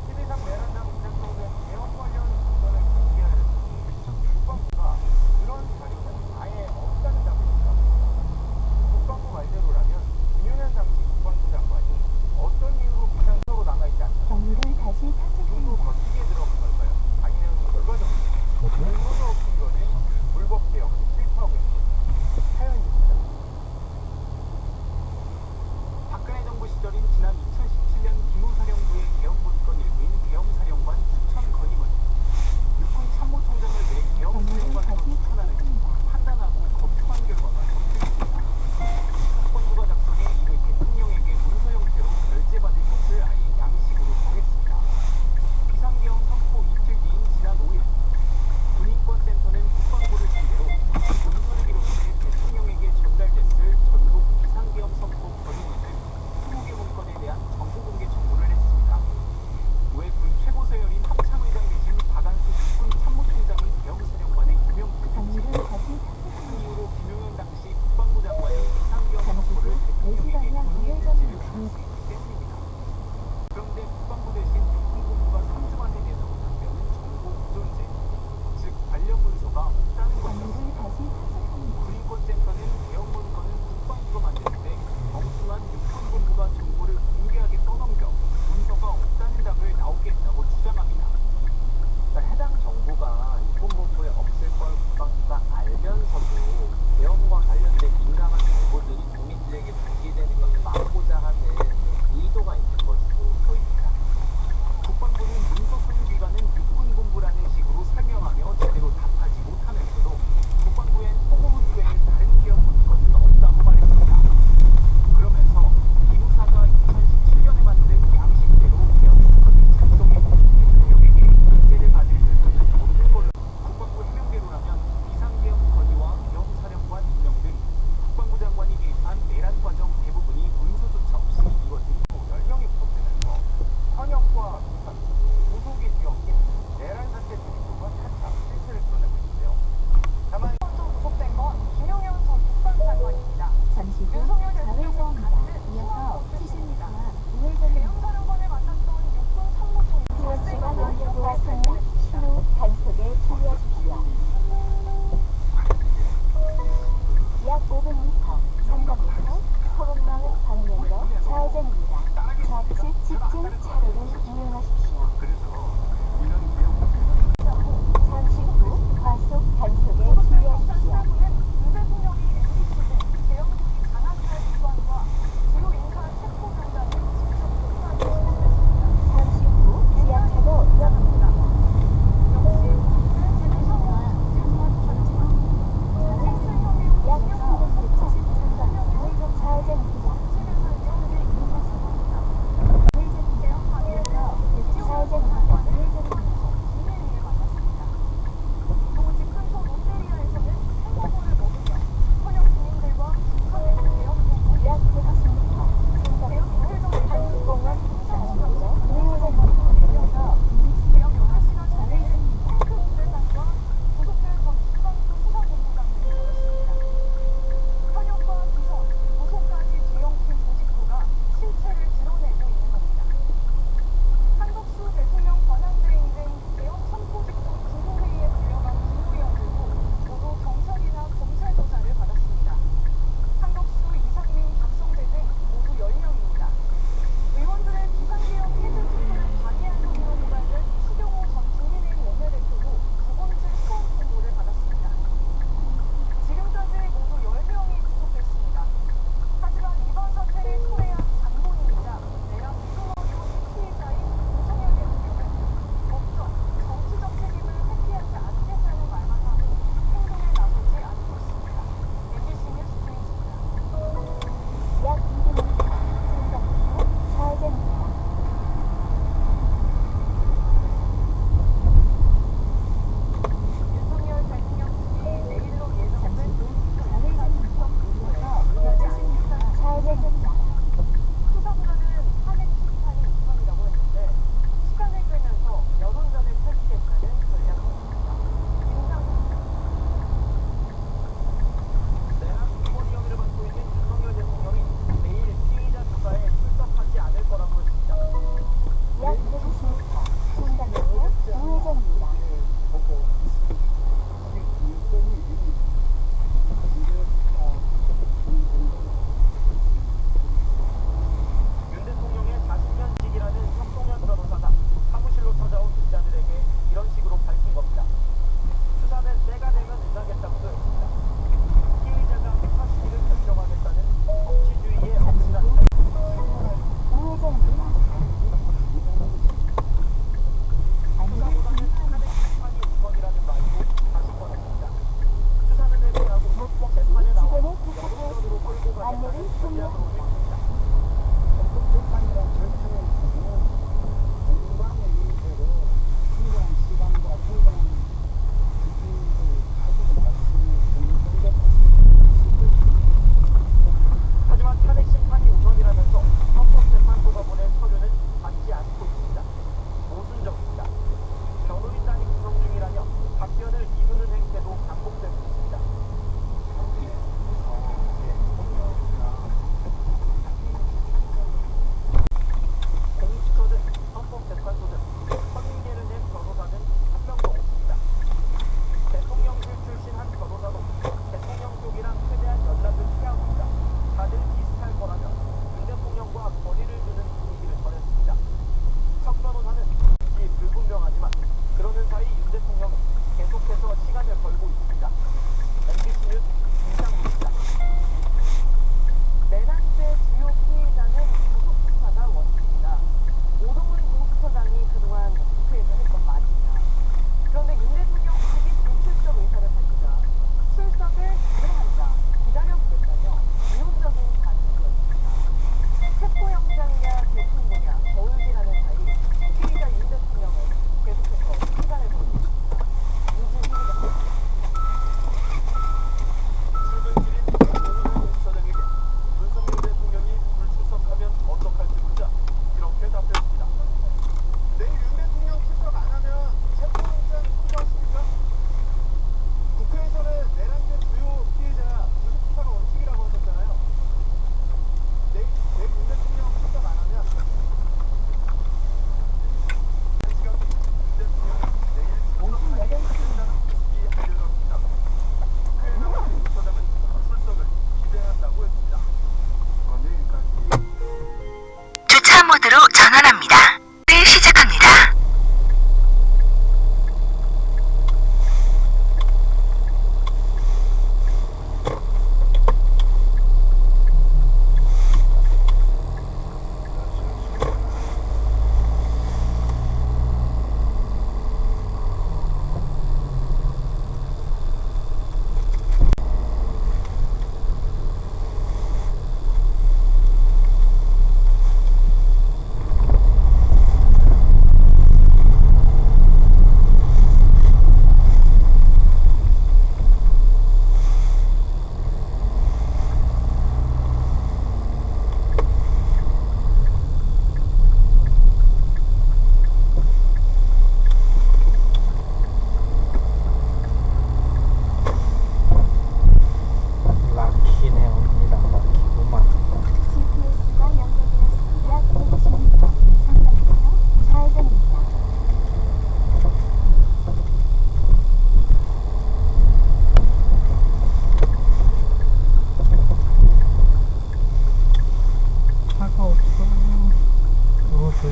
12.3 내란당 시작동된 계엄 관련 사건을 공개하려니 국방부가 그런 자료는 아예 없다는 답을 줬다. 국방부 말대로라면 김용현 당시 국방부 장관이 어떤 이유로 비상서로 남아있지 않나 정유를 다시 중도 탐색합니다. 거치게 들어간 걸까요? 아니면 결과적으로 근거도 없이 이뤄진 불법 개혁을 실패하고 있는 사연입니다. 박근혜 정부 시절인 지난 2017년 기무사령부의 계엄보직권 일부인 계엄사령관 추천 건임은 육군 참모총장을 내 계엄사령관으로 추천하는 판단하고 검토한 결과가 적혀있습니다. 국방부가 작성해 이를 대통령에게 문서 형태로 결재받을 것을 아예 양식으로 정했습니다.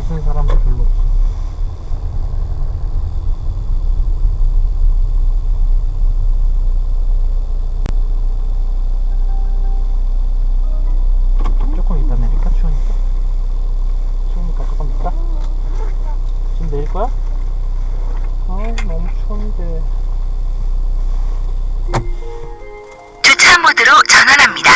무슨 사람도 별로 없어. 조금 이따 내릴까? 추우니까? 추우니까 조금 이따? 지금 내릴 거야? 너무 추운데. 주차 모드로 전환합니다.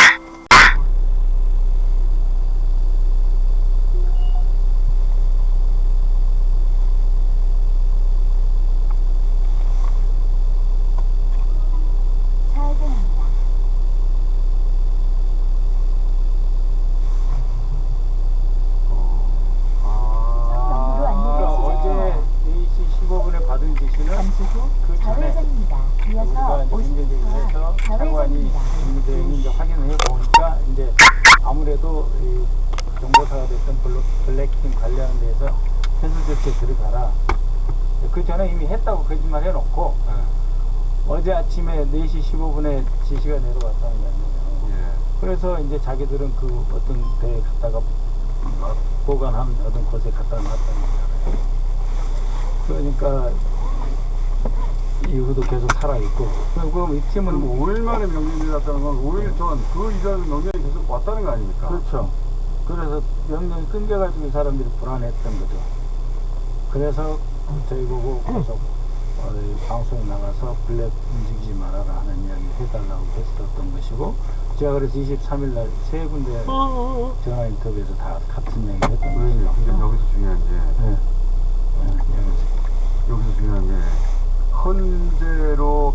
좌회전입니다. 정부로 안내를 어제 4시 15분에 받은 지시는 잠시 후 그 전에 좌회전입니다. 이어서 우리가 이제 문제제기해서 50m 차관이 좌회전입니다. 문제인지 이제 확인을 해보니까 이제 아무래도 이 정보사가 됐던 블랙팀 관련 데서 해수 조치에 들어가라. 그 전에 이미 했다고 거짓말 해놓고 어제 아침에 4시 15분에 지시가 내려왔다는 게 아니에요. 그래서 이제 자기들은 그 어떤 배에 갔다가 보관한 어떤 곳에 갖다 놨다는 거잖아요. 그러니까 이후도 계속 살아있고. 그럼 이 팀은 뭐 5일 만에 명령이 났다는 건 5일 전, 그 이전 명령이 계속 왔다는 거 아닙니까? 그렇죠. 그래서 명령이 끊겨가지고 이 사람들이 불안했던 거죠. 그래서 저희 보고 계속 방송에 나가서 블랙 움직이지 말아라 하는 이야기 해달라고 했었던 것이고, 제가 그래서 23일날 세 군데 전화 인터뷰에서 다 같은 이야기 했던 거죠. 근데 여기서 중요한 게 여기서 중요한 게 헌재로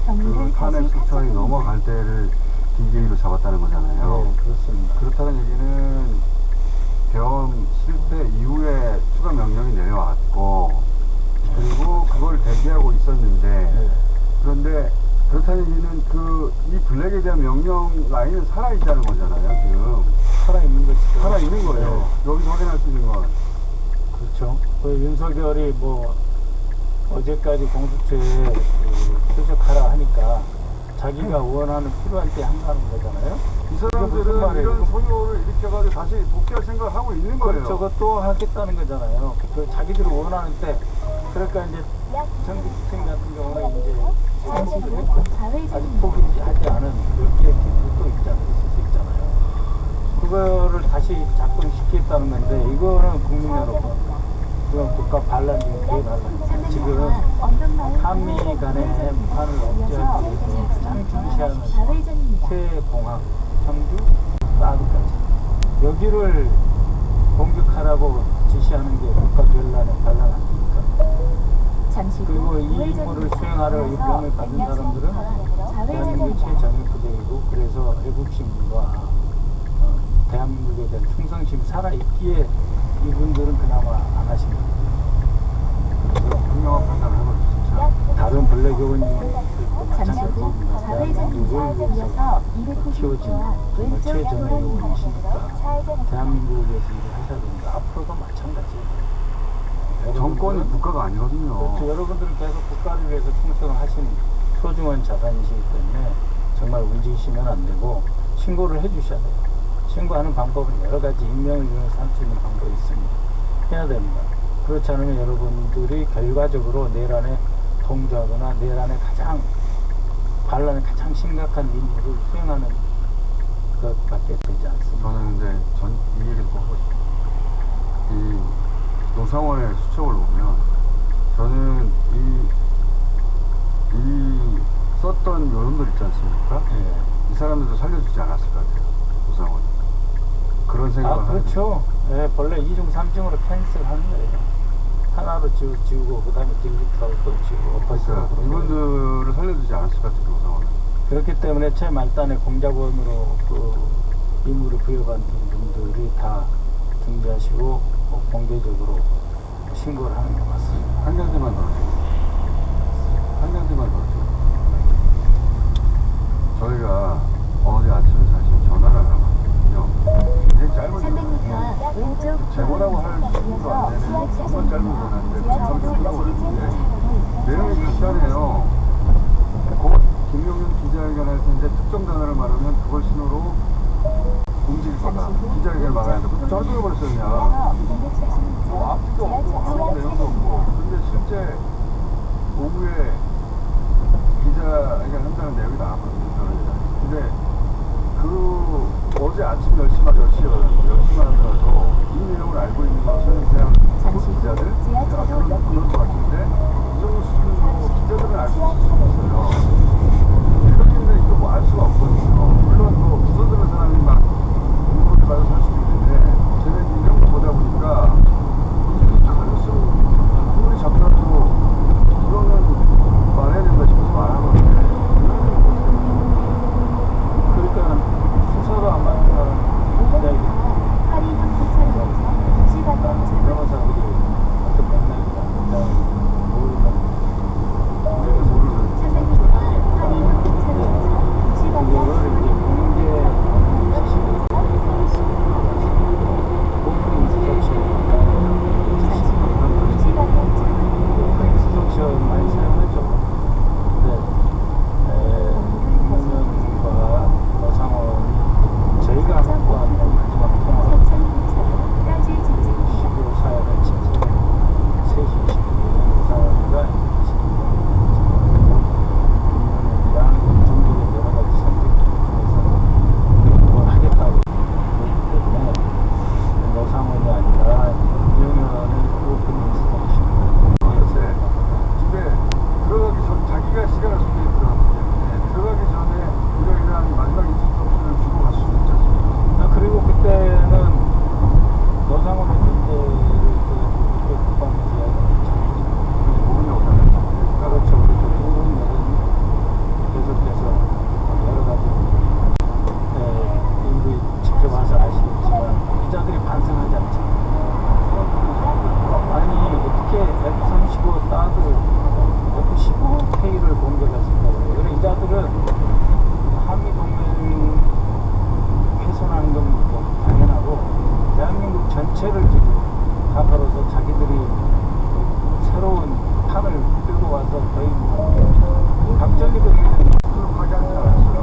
그 탄핵 수청이 넘어갈 때를 DJ로 잡았다는 거잖아요. 네, 그렇습니다. 그렇다는 얘기는 계엄 실패 이후에 추가 명령이 내려왔고, 그리고 그걸 대기하고 있었는데, 그런데 그렇다는 얘기는 이 블랙에 대한 명령 라인은 살아있다는 거잖아요, 지금. 살아있는 것이죠. 살아있는 거예요. 여기서 확인할 수 있는 건. 그렇죠. 그 윤석열이 뭐 어제까지 공수처에 출석하라 하니까 자기가 원하는 필요할 때 한다는 거잖아요. 이 사람들은 이런 소요를 일으켜가지고 다시 복귀할 생각을 하고 있는 거예요. 저거 또 하겠다는 거잖아요. 그 자기들이 원하는 때. 그러니까 이제 전기투쟁 같은 경우는 이제 포기를 했고, 아직 포기하지 않은 그 기획팀도 또 있을 수 있잖아요. 그거를 다시 작동시키겠다는 건데, 이거는 국민 여러분, 그건 국가 반란이고 대반란입니다. 지금 한미 간의 북한을 억제하기 위해서 가장 중시하는 새 공항, 청주, 사드까지 여기를 공격하라고 지시하는 게 국가 변란의 반란 아닙니까? 그리고 이 임무를 수행하러 이 병을 받은 사람들은 대한민국의 최정예 부대이고, 그래서 애국심과 대한민국에 대한 충성심이 살아있기에 이분들은 그나마 안 하신 겁니다. 그래서 훌륭한 판단을 해버렸죠, 진짜. 다른 블랙 요원님들도 마찬가지입니다. 대한민국을 위해서 키워진 정말 최정예 요원이시니까 대한민국을 위해서 일을 하셔야 됩니다. 앞으로도 마찬가지예요. 정권이 국가가 아니거든요. 그렇죠. 여러분들은 계속 국가를 위해서 충성을 하시는 소중한 자산이시기 때문에 정말 움직이시면 안 되고 신고를 해주셔야 돼요. 신고하는 방법은 여러 가지 익명을 이용해서 할 수 있는 방법이 있습니다. 해야 됩니다. 그렇지 않으면 여러분들이 결과적으로 내란에 동조하거나 내란에 반란에 가장 심각한 임무를 수행하는 것밖에 되지 않습니다. 저는 근데 이 얘기를 꼭 하고 싶어요. 이 노상원의 수첩을 보면 저는 이 썼던 요원들 있지 않습니까? 이 사람들도 살려주지 않았을 것 같아요. 노상원이. 그런 생각을 그렇죠. 네, 원래 2중 3중으로 캔슬하는 거예요. 하나로 지우고 그 다음에 딜리트하고 또 지우고 그러니까 이분들을 살려주지 않았을 것 같아요. 노상원은. 그렇기 때문에 최 말단에 공작원으로 그 임무를 부여받은 분들이 다 중재하시고 공개적으로 신고를 하는 것 같습니다. 한 가지만 더 저희가 어제 아침에 사실 전화를 나갔거든요. 굉장히 짧은 300m 왼쪽 제보라고 할 수도 안 되는 정말 짧은 전화인데 전화를 했는데 내용이 간단해요. 곧 김용현 기자회견 할 텐데 특정 단어를 말하면 그걸 신호로 움직일 거다. 기자회견을 말아야 되고 짧게 버렸어요 그냥. 어제 오후에 기자회견 한다는 내용이 나왔거든요. 근데 어제 아침 10시만 하더라도 이 내용을 알고 있는 것은 그냥 기자들? 그럴 것 같은데 이 정도 수준으로 기자들은 알 수 있어요. 일반인들은 이거 뭐 알 수가 없거든요. 물론 뭐 부서지는 사람이 막 공부를 받아서 할 수도 있는데 제가 이런 거 보다 보니까 이게 가능성이 아무리 잡혀도 이거는 말해야 된다 싶어서 말하거든요. 그러니까 수사가 아마 기다리겠죠. 변호사들이 어떤 맥락이다 모르는 이거를 이제 공개 지식으로 오프닝 수석시험 많이 사용하죠. 근데 김용현과 노상원이 저희가 하고 한 마지막 통화 12월 4일 아침 3시 20분에 노상원이가 김용현이랑 중국의 여러 가지 선택 중에서 뭘 하겠다고 했기 때문에 노상원이 아니라 김용현을 오프닝 수석시험 근데 들어가기 전 자기가 시간을 소개해 들어갔기 때문에 들어가기 전에 이러이러한 마지막 인스트럭션을 주고 갈 수는 있지 않습니까? 그리고 그때는 노상원의 존재를 국방에서 이야기하는 모르는 없잖아요. 그렇죠. 그렇죠. 두 분은 계속해서 여러 가지 일부 직접 와서 아시겠지만 기자들이 반성하지 않잖아요. 아니 어떻게 F-35 따도 F-15K를 공격할 생각을 해요. 그래 기자들은 한미동맹 훼손하는 건 뭐 당연하고 대한민국 전체를 지금 가파로서 자기들이 새로운 판을 끌고 와서 거의 뭐 갑자기 되면 하지 않지 않았어요.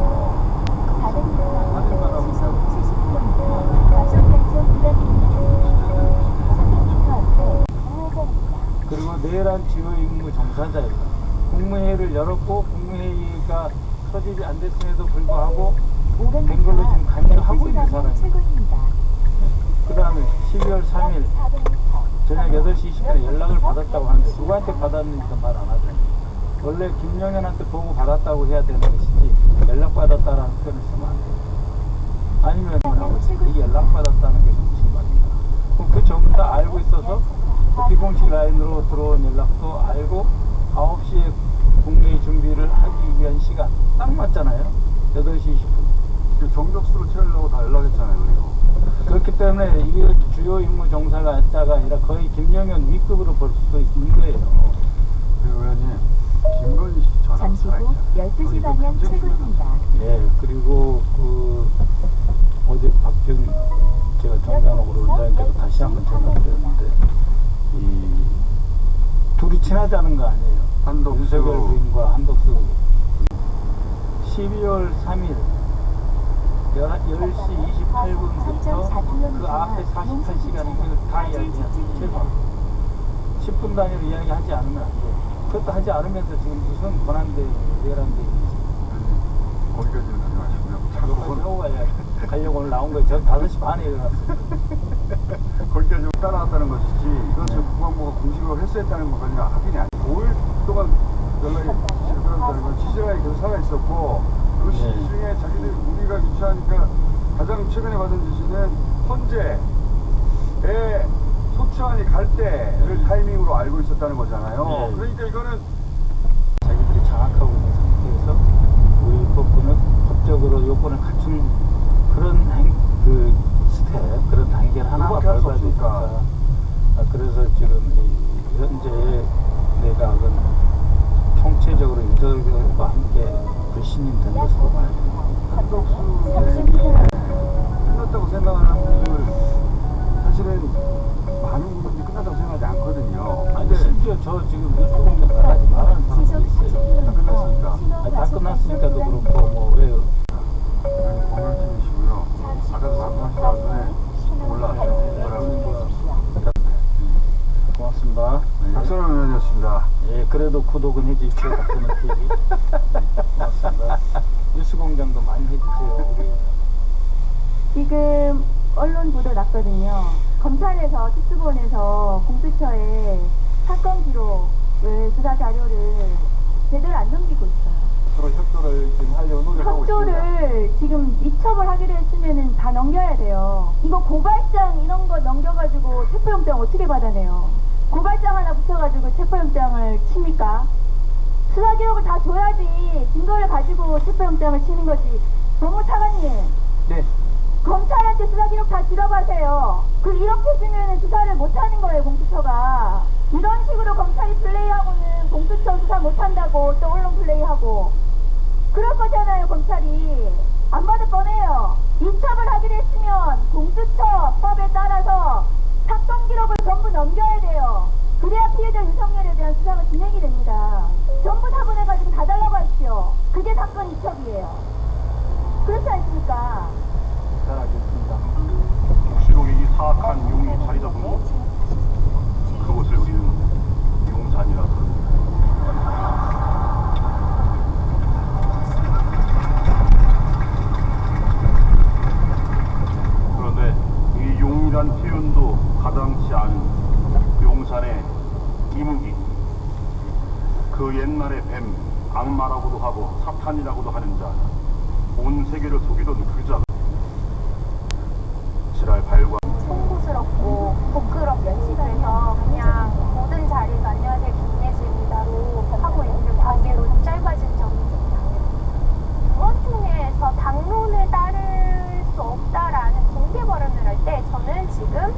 그리고 내란 주요 임무 종사자입니다. 국무회의를 열었고 국무회의가 소집이 안 됐음에도 불구하고 된 걸로 지금 간주하고 있는 사람입니다. 그 다음에 12월 3일 저녁 8시 20분에 연락을 받았다고 하는데 누구한테 받았는지도 말 안 하잖아요. 원래 김용현한테 보고 받았다고 해야 되는 것이지 연락받았다라는 표현을 쓰면 안 돼요. 아니면 이 연락받았다는 게 무슨 말입니다. 그럼 그 전부 다 알고 있어서 비공식 라인으로 들어온 연락도 알고 9시에 국내의 준비를 하기 위한 시간 딱 맞잖아요. 8시 20분. 정적수로 채우려고 다 연락했잖아요. 그리고. 그렇기 때문에 이게 주요 임무 종사자가 아니라 거의 김용현 위급으로 볼 수도 있는 거예요. 의원님, 김건희 씨 전화 잠시 후 12시 방향 최고입니다. 예, 그리고 어제 박준 제가 정장옥으로 원장님께서 다시 한번 전화드렸는데 둘이 친하다는 거 아니에요. 윤석열 부인과 한덕수 12월 3일 10시 28분부터 그 앞에 48시간이면 다 이야기해야 최소한 10분 단위로 이야기하지 않으면 안 돼. 그것도 하지 않으면서 지금 무슨 권한대 내란대 거기까지는 하지 마시고요. 차고 가려고 오늘 나온 거예요. 전 5시 반에 일어났어요. 거기까지 따라왔다는 것이지 이것을 국방부가 공식으로 회수했다는 것까지는 확인이 아니에요. 5일 동안 연락이 지시했다는 건 지시라에 계속 살아있었고 그 시기 중에 자기들 우리가 유치하니까 가장 최근에 받은 지시는 헌재에 소추안이 갈 때를 타이밍으로 알고 있었다는 거잖아요. 그러니까 이거는 자기들이 장악하고 있는 상태에서 우리 법부는 법적으로 요건을 갖춘 그런 스텝, 그런 단계를 하나가 밟아야 되니까. 그래서 지금 현재 내각은 총체적으로 윤석열과 함께 불신임 된 것으로 봐야 됩니다. 한덕수의 끝났다고 생각하는 분들 사실은 많은 분들이 끝났다고 생각하지 않거든요. 아니 심지어 저 지금 뉴스 공장 나가지 말라는 사람도 있어요. 다 끝났으니까. 다 끝났으니까도 그렇고 뭐 왜요? 공연팀이시고요. 아까도 말씀하시다가 눈에 올라왔죠. 고맙습니다. 박선원 의원이었습니다. 예, 그래도 구독은 해주십시오. 박근혜 TV. 맞습니다. 뉴스공장도 많이 해주세요. 우리. 지금 언론 보도 났거든요. 검찰에서 특수본에서 공수처에 사건 기록을 수사 자료를 제대로 안 넘기고 있어요. 서로 협조를 지금 하려고 노력하고 있습니다. 협조를 지금 이첩을 하기로 했으면은 다 넘겨야 돼요. 이거 고발장 이런 거 넘겨가지고 체포영장 어떻게 받아내요? 고발장 하나 붙여가지고 체포영장을 칩니까? 수사 기록을 다 줘야지 증거를 가지고 체포영장을 치는 거지. 법무차관님. 네. 검찰한테 수사 기록 다 들어가세요. 이렇게 주면은 수사를 못하는 거예요, 공수처가. 이런 식으로 검찰이 플레이하고는 공수처 수사 못한다고 또 언론 플레이하고. 그럴 거잖아요, 검찰이. 안 받을 거네요. 이첩을 하기로 했으면 공수처법에 따라서 사건 기록을 전부 넘겨야 돼요. 그래야 피해자 윤석열에 대한 수사가 진행이 됩니다. 전부 다 보내가지고 다 달라고 하십시오. 그게 사건 이첩이에요. 그렇지 않습니까? 잘 알겠습니다. 녹취록에 이 사악한 용이 자리 잡은 곳, 그곳을 우리는 용산이라 부릅니다. 그런데 이 용이란 표현도 가당치 않은 용산의 이무기, 그 옛날의 뱀, 악마라고도 하고 사탄이라고도 하는 자, 온 세계를 속이던 그 자, 지랄 발광. 송구스럽고 부끄럽고 그래서 그냥 모든 자리가 안녕하세요 김예지입니다로 하고 있는 관계로 좀 짧아진 점이 좀 당해요. 그걸 통해서 당론을 따를 수 없다라는 공개 발언을 할 때 저는 지금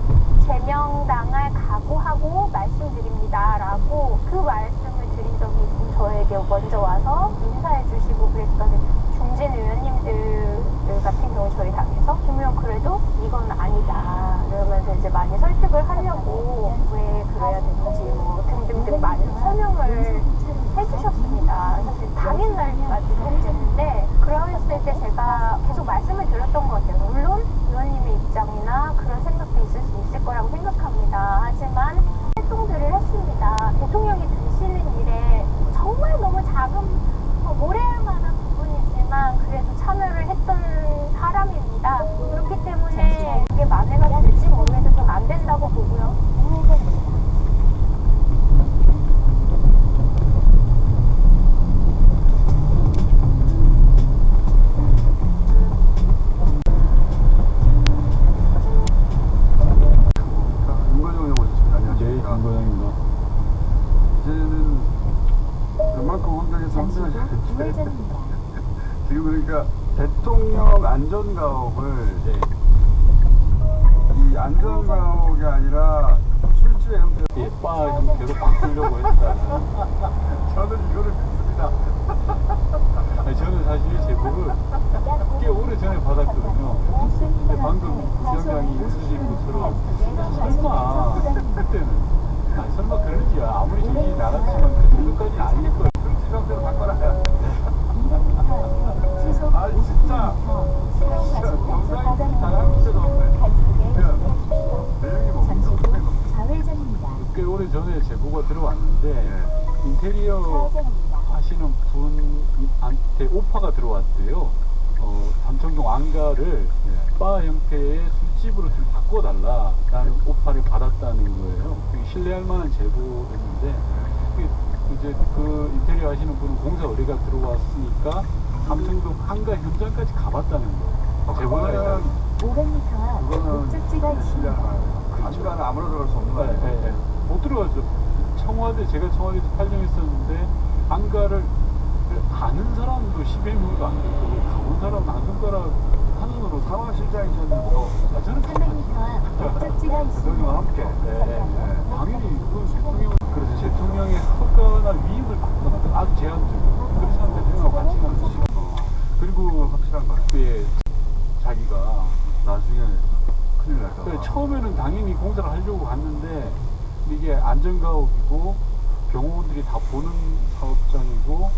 제명당할 각오하고 말씀드립니다라고 그 말씀을 드린 적이 있고 저에게 먼저 와서 인사해 주시고 그랬던 중진 의원님들 같은 경우 저희 당에서 김의원 그래도 이건 아니다 이러면서 이제 많이 설득을 하려고 왜 그래야 되는지 뭐 등등등 많은 설명을 해주셨습니다. 사실 당일 날까지 했는데 그랬을 때 제가 계속 말씀을 드렸던 것 같아요. 물론 의원님의 입장이나 그런 생각도 있을 수 있을 거라고 생각합니다. 하지만 활동들을 했습니다. 대통령이 되시는 일에 정말 너무 작은 모래알 만한 부분이지만 그래도 참여를 했던 사람입니다. 그렇기 때문에 그게 만회가 될지 모르겠어도 좀 안 된다고 보고요. 윤건영 오셨습니다. 안녕하십니까. 네, 윤건영입니다. 이제는 웬만큼 환경에서 함께하시는데 지금 그러니까 대통령 안전가옥을 이 안전가옥이 아니라 술집의 형태로 예, 바 형태로 바꾸려고 했다. 저는 이거를 믿습니다. 아니, 저는 사실 이 제보를 꽤 오래 전에 받았거든요. 근데 방금 부장장이 웃으신 것처럼 설마 그때는 아니 설마 그러는지 아무리 정신이 나갔지만 그 정도까지는 아닐 거예요. 술집 형태로 바꿔놔야 아 진짜 정상이 당한 기세도 없네. 내용이 뭡니까? 꽤 오래 전에 제보가 들어왔는데 인테리어 하시는 분한테 오파가 들어왔대요. 삼청동 안가를 바 형태의 술집으로 좀 바꿔달라라는 오파를 받았다는 거예요. 신뢰할 만한 제보였는데 이제 그 인테리어 하시는 분은 공사 의뢰가 들어왔으니까 삼청동 한가 현장까지 가봤다는 거예요. 제보자가 500m 앞 목적지가 있습니다. 안가는 아무나 들어갈 수 없는 거 아니에요? 네, 못 들어가죠. 제가 청와대에서 판정했었는데 안가를 가는 사람도 11명도 안 되고 가본 사람은 안 손가락 한손으로 상황실장이셨는데요. 저는 300m 앞 목적지가 있습니다. 대통령과 함께. 당연히 그건 대통령 그래서 대통령의 허가나 위임을 받는 것도 아주 제한적으로 그렇지 않으면 대통령과 같이 가는 것이 그리고 확실한 거예요. 예, 자기가 나중에 큰일 날까 봐. 처음에는 당연히 공사를 하려고 갔는데 이게 안전가옥이고 병원들이 다 보는 사업장이고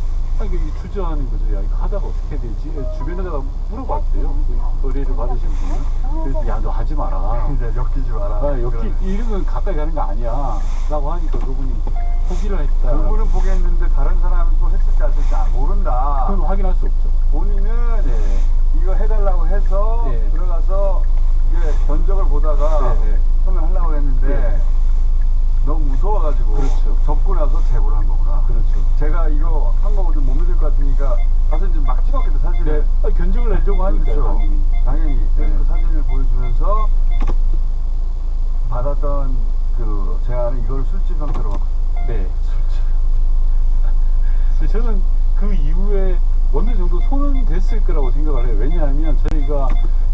이게 주저하는 거죠. 야, 이거 하다가 어떻게 되지? 주변에다가 물어봤대요. 그 의뢰를 받으신 분은. 그래서 야, 너 하지 마라. 이제 엮이지 마라. 이런 건 가까이 가는 거 아니야. 라고 하니까 그분이 포기를 했다. 그분은 포기했는데 다른 사람은 또 했을지 안 했을지 모른다. 그건 확인할 수 없죠. 본인은 네. 이거 해달라고 해서 네. 들어가서 이게 견적을 보다가 네. 처음에 하려고 했는데 네. 너무 무서워가지고 그렇죠. 접고 나서 제보를 한 거구나. 그렇죠. 제가 이거 한 거거든 못 믿을 것 같으니까 가서 이제 막 찍었겠다 사진을. 네. 견적을 내려고 하니까요. 그렇죠. 당연히. 그래서 네. 그 사진을 보여주면서 받았던 그 제안은 이걸 술집 형태로 네, 술집. 저는 그 이후에 어느 정도 손은 됐을 거라고 생각을 해요. 왜냐하면 저희가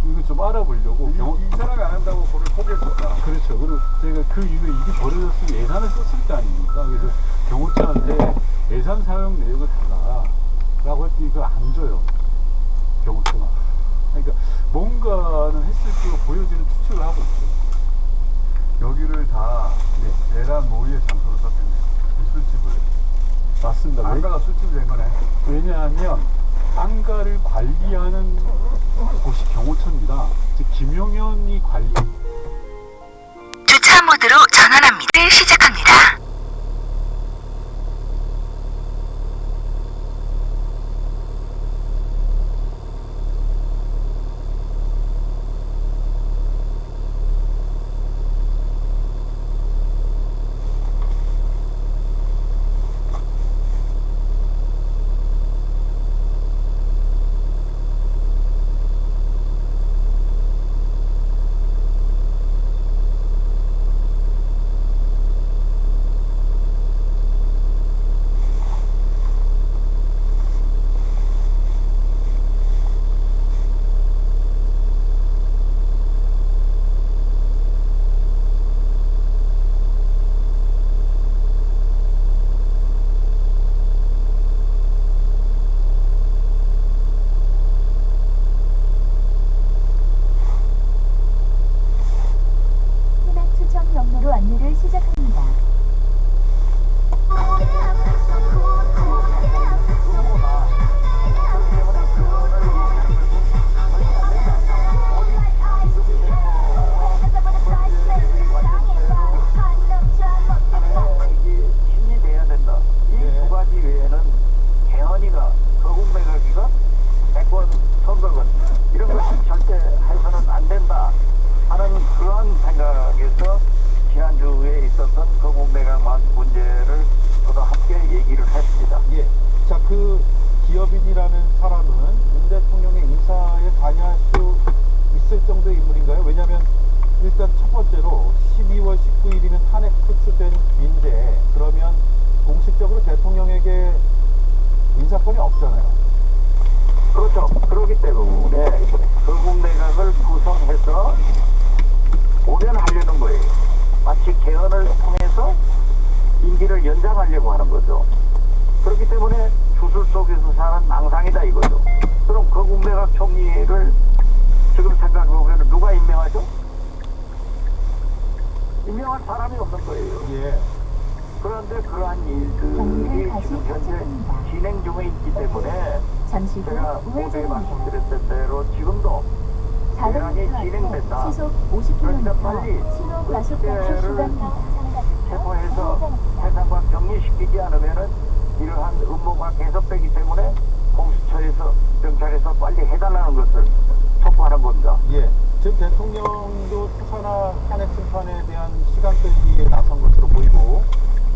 이거 좀 알아보려고 이 사람이 안 한다고 거를 포기했었다. 그렇죠. 그리고 제가 그 이후에 일이 벌어졌으면 예산을 썼을 때 아닙니까? 그래서 경호처한테 예산 사용 내역을 달라라고 했더니 그걸 안 줘요. 경호처가. 그러니까 뭔가는 했을 거로 보여지는 추측을 하고 있죠. 여기를 다 내란 모의의 장소로 썼겠네요. 이 술집을. 맞습니다. 안가가 술집이 된 거네. 왜냐하면 안가를 관리하는 곳이 경호처입니다. 즉 김용현이 관리. 주차 모드로 전환합니다. 시작합니다. 경로로 안내를 시작합니다. 힘이 돼야 된다. 이 두 가지 외에는 개헌이가 거국매각이가 100원, 1000원 이런 것을 절대 해서는 안 된다 하는 그런 생각에서 지난주에 있었던 거국매각 문제를 저도 함께 얘기를 했습니다. 예. 자, 그 기업인이라는 사람은 문 대통령의 인사에 관여할 수 있을 정도의 인물인가요? 왜냐하면 일단 첫 번째로 12월 19일이면 탄핵 소추된 뒤인데 그러면 공식적으로 대통령에게 인사권이 없잖아요. 그렇죠. 그렇기 때문에 거국내각을 구성해서 오변하려는 거예요. 마치 개헌을 통해서 임기를 연장하려고 하는 거죠. 그렇기 때문에 주술 속에서 사는 망상이다 이거죠. 그럼 거국내각 총리를 지금 생각해보면 누가 임명하죠? 임명할 사람이 없는 거예요. 예. 그런데 그러한 일들이 지금 현재 진행 중에 있기 때문에 제가 모두에 말씀드렸던 대로 지금도 대란이 진행된다. 그러니까 빨리 의식대를 체포해서 세상과 격리시키지 않으면은 이러한 음모가 계속되기 때문에 공수처에서 경찰에서 빨리 해달라는 것을 촉구하는 겁니다. 예. 지금 대통령도 수사나 탄핵 심판에 대한 시간 끌기에 나선 것으로 보이고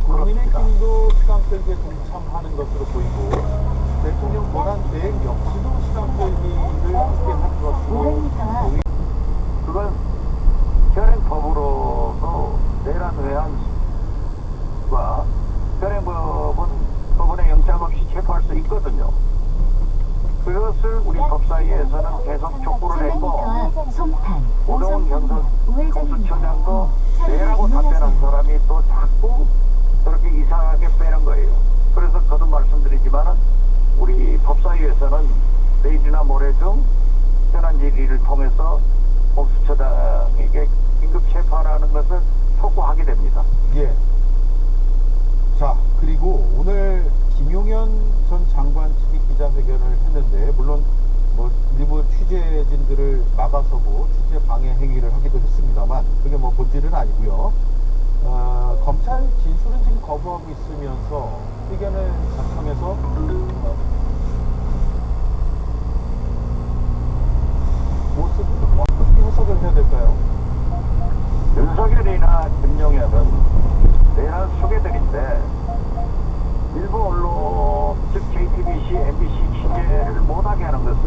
국민의힘도 시간 끌기에 동참하는 것으로 보이고 대통령 권한 대행 역시도 시간 끌기를 함께 한 것으로 보이고 그건 현행법으로도 내란 외환과 현행법은 법원의 영장 없이 체포할 수 있거든요. 그것을 우리 법사위에서는 계속 촉구를 했고 오동훈 경수처장도 내라고 답변한 사람이 또 자꾸 그렇게 이상하게 빼는 거예요. 그래서 거듭 말씀드리지만은 우리 법사위에서는 내일이나 모레 중 현안 질의를 통해서 공수처장에게 긴급 체포하라는 것을 촉구하게 됩니다. 예. 자, 그리고 오늘 김용현 전 장관 측이 기자회견을 했는데 물론 뭐 일부 취재진들을 막아서고 취재 방해 행위를 하기도 했습니다만 그게 뭐 본질은 아니고요. 검찰 진술은 지금 거부하고 있으면서 의견을 작성해서 모습을 어떻게 해석을 해야 될까요? 윤석열이나 김용현은 내란 수괴들인데 일부 언론, 즉 JTBC, MBC 취재를 못하게 하는 것은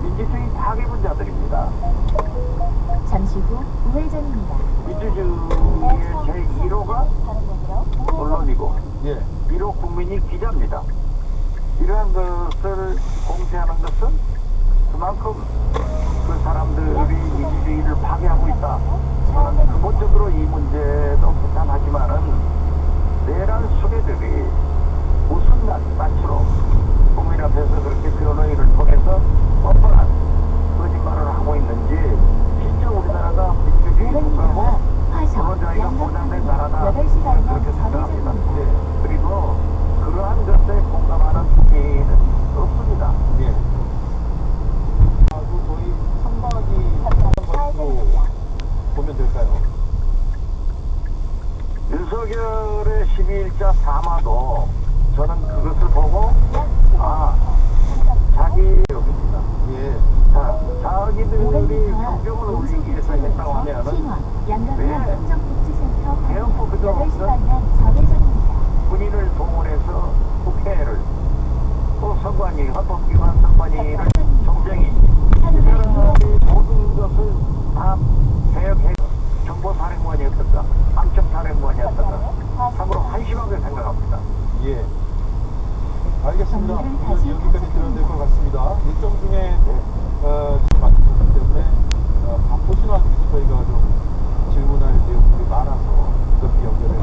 민주주의 파괴분자들입니다. 잠시 후 우회전입니다. 민주주의의 제1호가 언론이고 1호 국민이 기자입니다. 이러한 것을 공세하는 것은 그만큼 그 사람들이 민주주의를 파괴하고 있다. 저는 근본적으로 이 문제도 비판하지만은 내란 수괴들이 무슨 낯으로 국민 앞에서 그렇게 변호인을 통해서 뻔뻔한 거짓말을 하고 있는지 진짜 우리나라가 민주주의 국가고 언론자유가 보장된 나라다 그렇게 생각합니다. 그리고 그러한 것에 공감하는 국민은 없습니다. 거의 상박이 것으로 보면 될까요? 윤석열의 12일자 담화도 저는 그것을 보고 자기 여기입니다. 자기들이 성경을 올리기 위해서 했다고 하면은 왜 개헌법 그도 없는 군인을 동원해서 국회를 또 선관위, 헌법기관 선관위를 정쟁이 이 사람이 모든 것을 다 개혁해 정보사령관이었던가 암척사령관이었던가 참으로 한심하게 생각합니다. 알겠습니다. 오늘 여기까지 들어야 될 것 같습니다. 일정 중에 지금 마쳤기 때문에 바쁘신 와중에 저희가 좀 질문할 내용들이 많아서 그렇게 연결해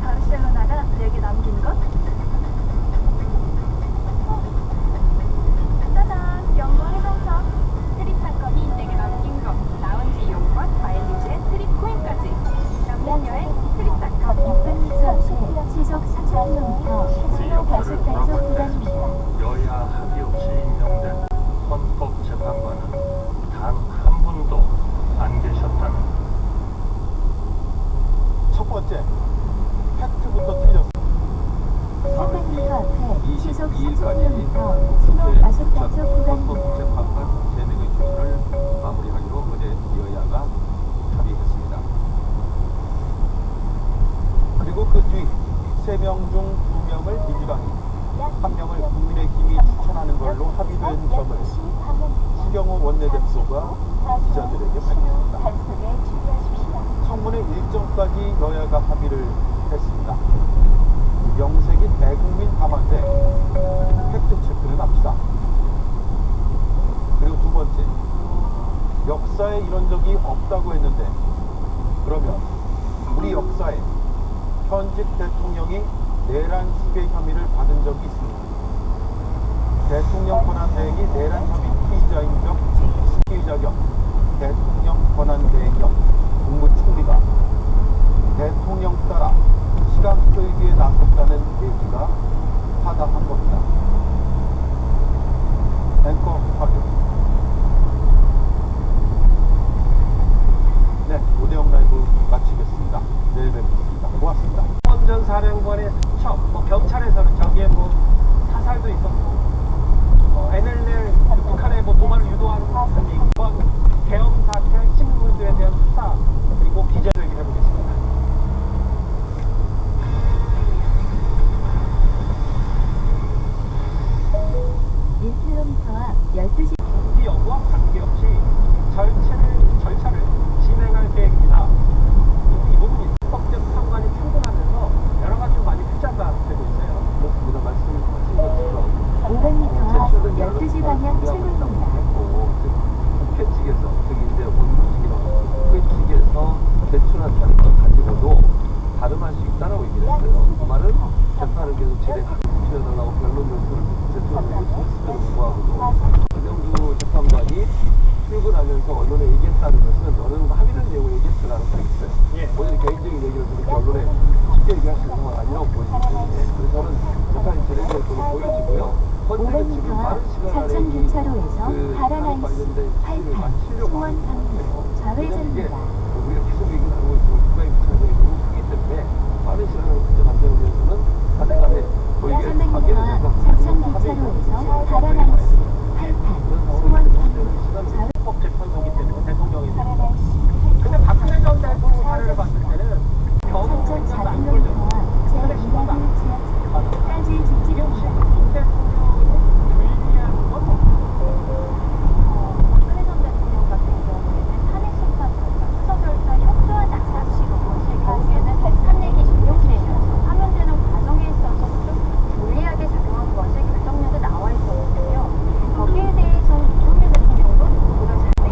바르셀로나가 내게 남긴 것? 짜잔! 영어 해동서! 트립 사건이 내게 남긴 것! 라운지 이용권, 과일 유지의 트립 코인까지! 남는 여행 트립 사건! 600m 앞에 시속 4km 신호 과속 단속 구간입니다. 여야 합의 없이 임명된 헌법재판관은 단 한 분도 안 계셨다는 첫 번째 팩트부터 틀렸습니다. 300m 앞에 시속 4km 신호 과속 단속 구간입니다. 헌법재판관 제명의 추진을 마무리하기로 어제 여야가 합의했습니다. 그리고 그 뒤 3명 중 2명을 민주당이 1명을 국민의힘이 추천하는 걸로 합의된 점을 추경호 원내대표가 기자들에게 밝혔습니다. 청문회 일정까지 여야가 합의를 했습니다. 명색이 대국민 담화인데 팩트체크는 합시다. 그리고 두 번째, 역사에 이런 적이 없다고 했는데 그러면 우리 역사에 현직 대통령이 내란 수괴 혐의를 받은 적이 있습니다. 대통령 권한대행이 내란 혐의 피의자 겸 대통령 권한대행 겸 국무총리가 대통령 따라 시간 끌기에 나섰다는 얘기가 타당한 겁니다. 앵커 확인. 네, 오대영 라이브 마치겠습니다. 내일 뵙겠습니다. 고맙습니다. 전 사령관의 경찰에서는 저기에 사살도 있었고 NLL 북한 7분입니다. 국회 측에서, 저기 이제 원구직이나 국회 측에서 제출한 자료를 가지고도 다름할 수 있다라고 얘기를 했어요. 그 말은 재판을 계속 진행하려고 변론 연수를 제출하는 것을 요구하고도 김영주 재판관이 출근하면서 언론에 얘기했다는 것은 어느 정도 합의된 내용을 얘기했을 가능성이 있어요. 본인의 개인적인 얘기를 그렇게 언론에 쉽게 얘기할 수 있는 건 아니라고 보이기 때문에 그래서 저는 재판이 진행될 것으로 보여지고요. 현재는 지금 빠른 시간 안에 그 관련된 시위를 마치려고 하는 거예요. 왜냐면 이게 우리가 계속 얘기를 하고 있고 국가의 부채가 너무 크기 때문에 빠른 시간 안에 문제 만들기 위해서는 간에 저희가 가게를 해서 헌법재판소이기 때문에 대통령이 됩니다. 근데 박근혜 전 대통령 사례를 봤을 때는 경우는 안 걸려요. 근데 시간도 안 걸려요. 박근혜 전 대통령 같은 경우에는 탄핵 심판처럼 수서결사 협조하지 않았시고 결국에는 탄핵이 종용되면서 파면되는 과정에 있어서 좀 불리하게 작용한 것이 결정력에 나와 있었는데요. 거기에 대해서는 윤석열 대통령도 보다 잘해.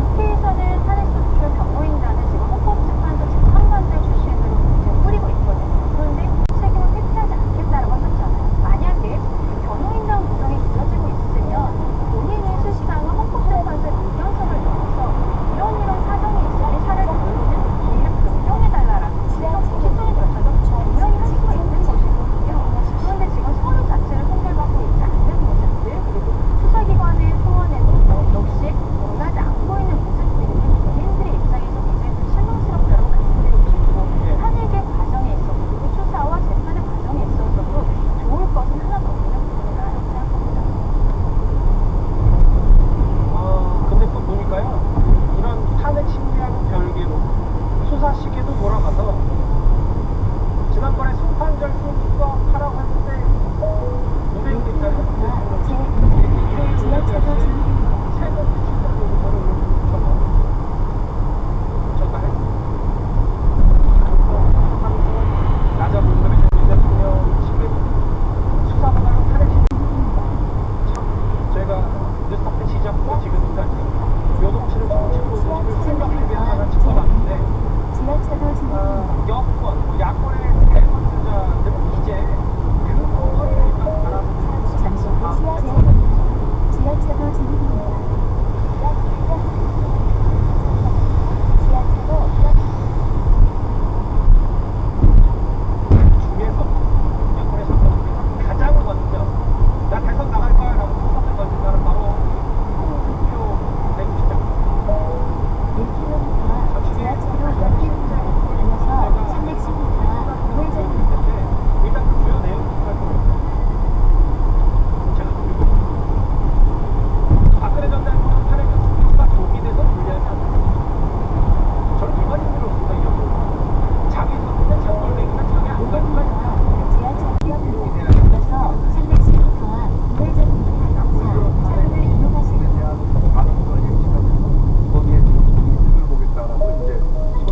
국회에서는 탄핵 소추 변호인단은 지금 헌법재판소 재판관들 출신으로 지금 꾸리고 있거든요. 그런데 책임을 회피하지 않겠다라고 하셨잖아요. 만약에 변호인단 구성이 이어지고 있으면 본인이 실시간으로 헌법재판소에 의견서를 넣어서 이런 사정이 있으니 차라리 본인은 기일을 변경해달라라는 시선이 걸쳐서 분명히 할 수가 있는 것이거든요. 그런데 지금 서류 자체를 통달받고 있지 않는 모습들 그리고 수사기관의 소원에도 역시 응하지 않고 있는 모습들이 국민들의 입장에서 굉장히 좀 실망스럽다고 말씀드리고 싶고 탄핵의 과정에 있어서 그리고 수사와 재판의 과정에 있어서도 좋을 것은 하나도 없는 부분이라고 생각합니다. 근데 또 보니까요, 이런 탄핵 심리하고 별개로 수사 시기도 돌아가서 지난번에 성탄절 수업하라고 했을 때 무대인들 일요일 새벽 2시간 정도를 전달했습니다. 나자 분들의 대통령 측의 수사보다는 탄핵 심리 참 제가 뉴스타트 시작부터 지금까지 요동치는 정치로 의식을 생각하게 하는 짚어봤는데 여권, 야권의 대선주자들은 이제 그거를 일단 알아보고 지하철도 진입입니다. 중에서 야권의 상권 중에서 가장 먼저 나 대선 나갈 거야 라고 선언을 던진 사람 바로 홍준표 대구시장. 1km 지하철로 옆입니다. 이어서 310m 우회전입니다. 일단 그 주요 내용을 살펴볼게요. 제가 그리고 박근혜 전 대통령 탄핵은 수표가 조기돼서 불리하지 않습니다. 저는 이 말이 들었습니다. 이런 자기 선택은 장골뱅이가 자기 안 갈 수가 있다. 지하철 이어서 310m 우회전입니다. 차로를 이용하세요.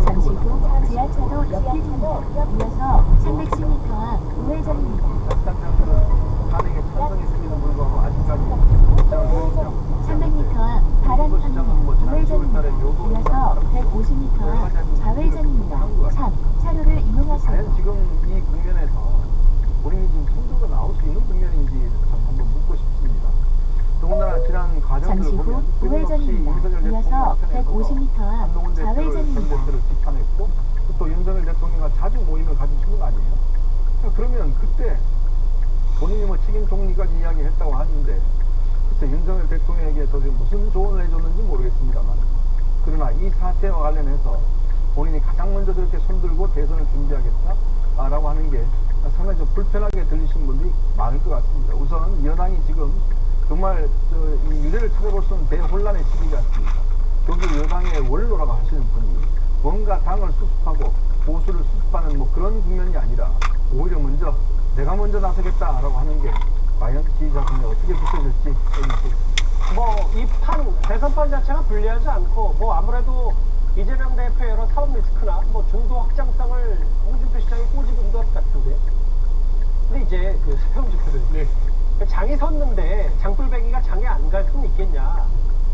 잠시 후 지하철로 옆길입니다. 이어서 310m 앞 우회전입니다. 300m 앞 바람 방향 우회전입니다. 이어서 150m 앞 좌회전입니다. 3. 차로를 이용하세요. 과연 지금 이 국면에서 본인이 지금 선두가 나올 수 있는 국면인지 좀 한번 묻고 싶습니다. 더군다나 지난 과정들을 잠시 후 보면 우회전입니다. 이어서 150m 앞 좌회전입니다. 대표를 비판했고 또 윤석열 대통령과 자주 모임을 가지시는 거 아니에요? 그러면 그때 본인이 뭐 책임 총리까지 이야기했다고 하는데 그때 윤석열 대통령에게 도대체 무슨 조언을 해줬는지 모르겠습니다만 그러나 이 사태와 관련해서 본인이 가장 먼저 저렇게 손들고 대선을 준비하겠다라고 하는 게 상당히 좀 불편하게 들리시는 분들이 많을 것 같습니다. 우선 여당이 지금 정말 이 유례를 찾아볼 수 없는 대혼란의 시기지 않습니까? 여기 여당의 원로라고 하시는 분이 뭔가 당을 수습하고 보수를 수습하는 뭐 그런 국면이 아니라 오히려 먼저 내가 먼저 나서겠다라고 하는 게 과연 지지자들에 어떻게 비춰질지 이 대선판 자체가 불리하지 않고 아무래도 이재명 대표의 여러 사업 리스크나 중도 확장성을 홍준표 시장이 꼬집은 것 같은데 근데 이제 그 세용 지표를 장이 섰는데 장돌뱅이가 장에 안 갈 수는 있겠냐.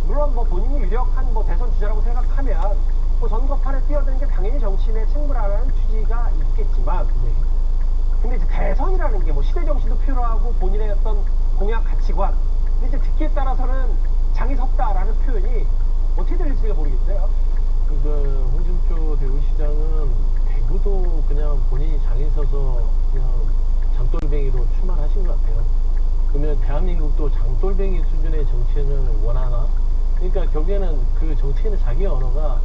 물론 뭐 본인이 유력한 뭐 대선 주자라고 생각하면 뭐 선거판에 뛰어드는 게 당연히 정치인의 책무라는 취지가 있겠지만, 근데 이제 대선이라는 게 뭐 시대 정신도 필요하고 본인의 어떤 공약 가치관, 근데 이제 듣기에 따라서는 장이 섰다라는 표현이 어떻게 들릴지가 모르겠어요. 그 홍준표 대구시장은 대구도 그냥 본인이 장이 서서 그냥 장돌뱅이로 출마하신 것 같아요. 그러면 대한민국도 장돌뱅이 수준의 정치인을 원하나? 그러니까 결국에는 그 정치인의 자기 언어가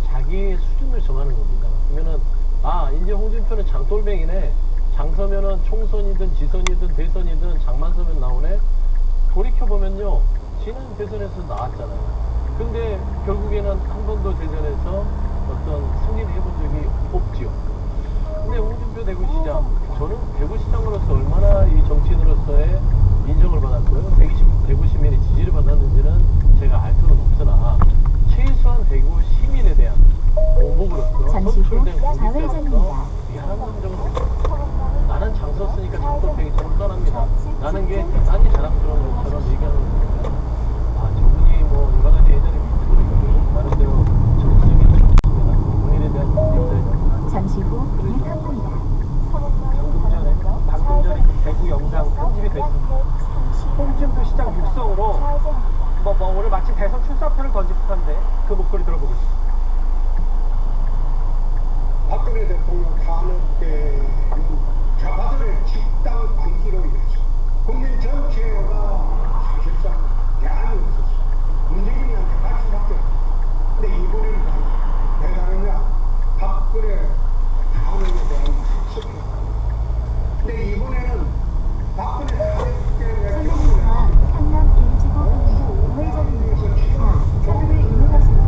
자기의 수준을 정하는 겁니다. 그러면은 이제 홍준표는 장돌뱅이네. 장 서면은 총선이든 지선이든 대선이든 장만 서면 나오네. 돌이켜보면요, 지난 대선에서 나왔잖아요. 근데 결국에는 한 번도 대전에서 어떤 승리를 해본 적이 없지요. 근데 홍준표 대구시장, 저는 대구시장으로서 얼마나 이 정치인으로서의 인정을 받았고요, 대구 시민의 지지를 받았는지는 제가 알 수는 없으나 최소한 대구 시민에 대한 공복으로서 선출된 공직자로서 미안한 감정은 나는 장 섰으니까 장돌뱅이 저를 떠납니다 라는 게 대단히 자랑스러운 것처럼 얘기하는 거니까 저분이 뭐 여러 가지 예전에 밑으로 나름대로 정치적인 좋습니다. 본인에 대한 인정을 잠시 후 유턴입니다. 방금 전에 그 대구 영상 편집이 됐습니다. 홍준표 시장 육성으로 오늘 마치 대선 출사표를 던질 듯한데 그 목소리 들어보겠습니다. 박근혜 대통령 탄핵 때는 좌파들의 집단 광기로 인해서 국민 전체가 사실상 대안이 없었어요. 문재인이한테 갈 수밖에 없어요. 근데 이번에는 왜 다르냐? 박근혜 탄핵에 대한 수표. 근데 이번에는 박근혜 탄핵 때문에 상남 일지구 우회전입니다. 정부를 이용하십니다.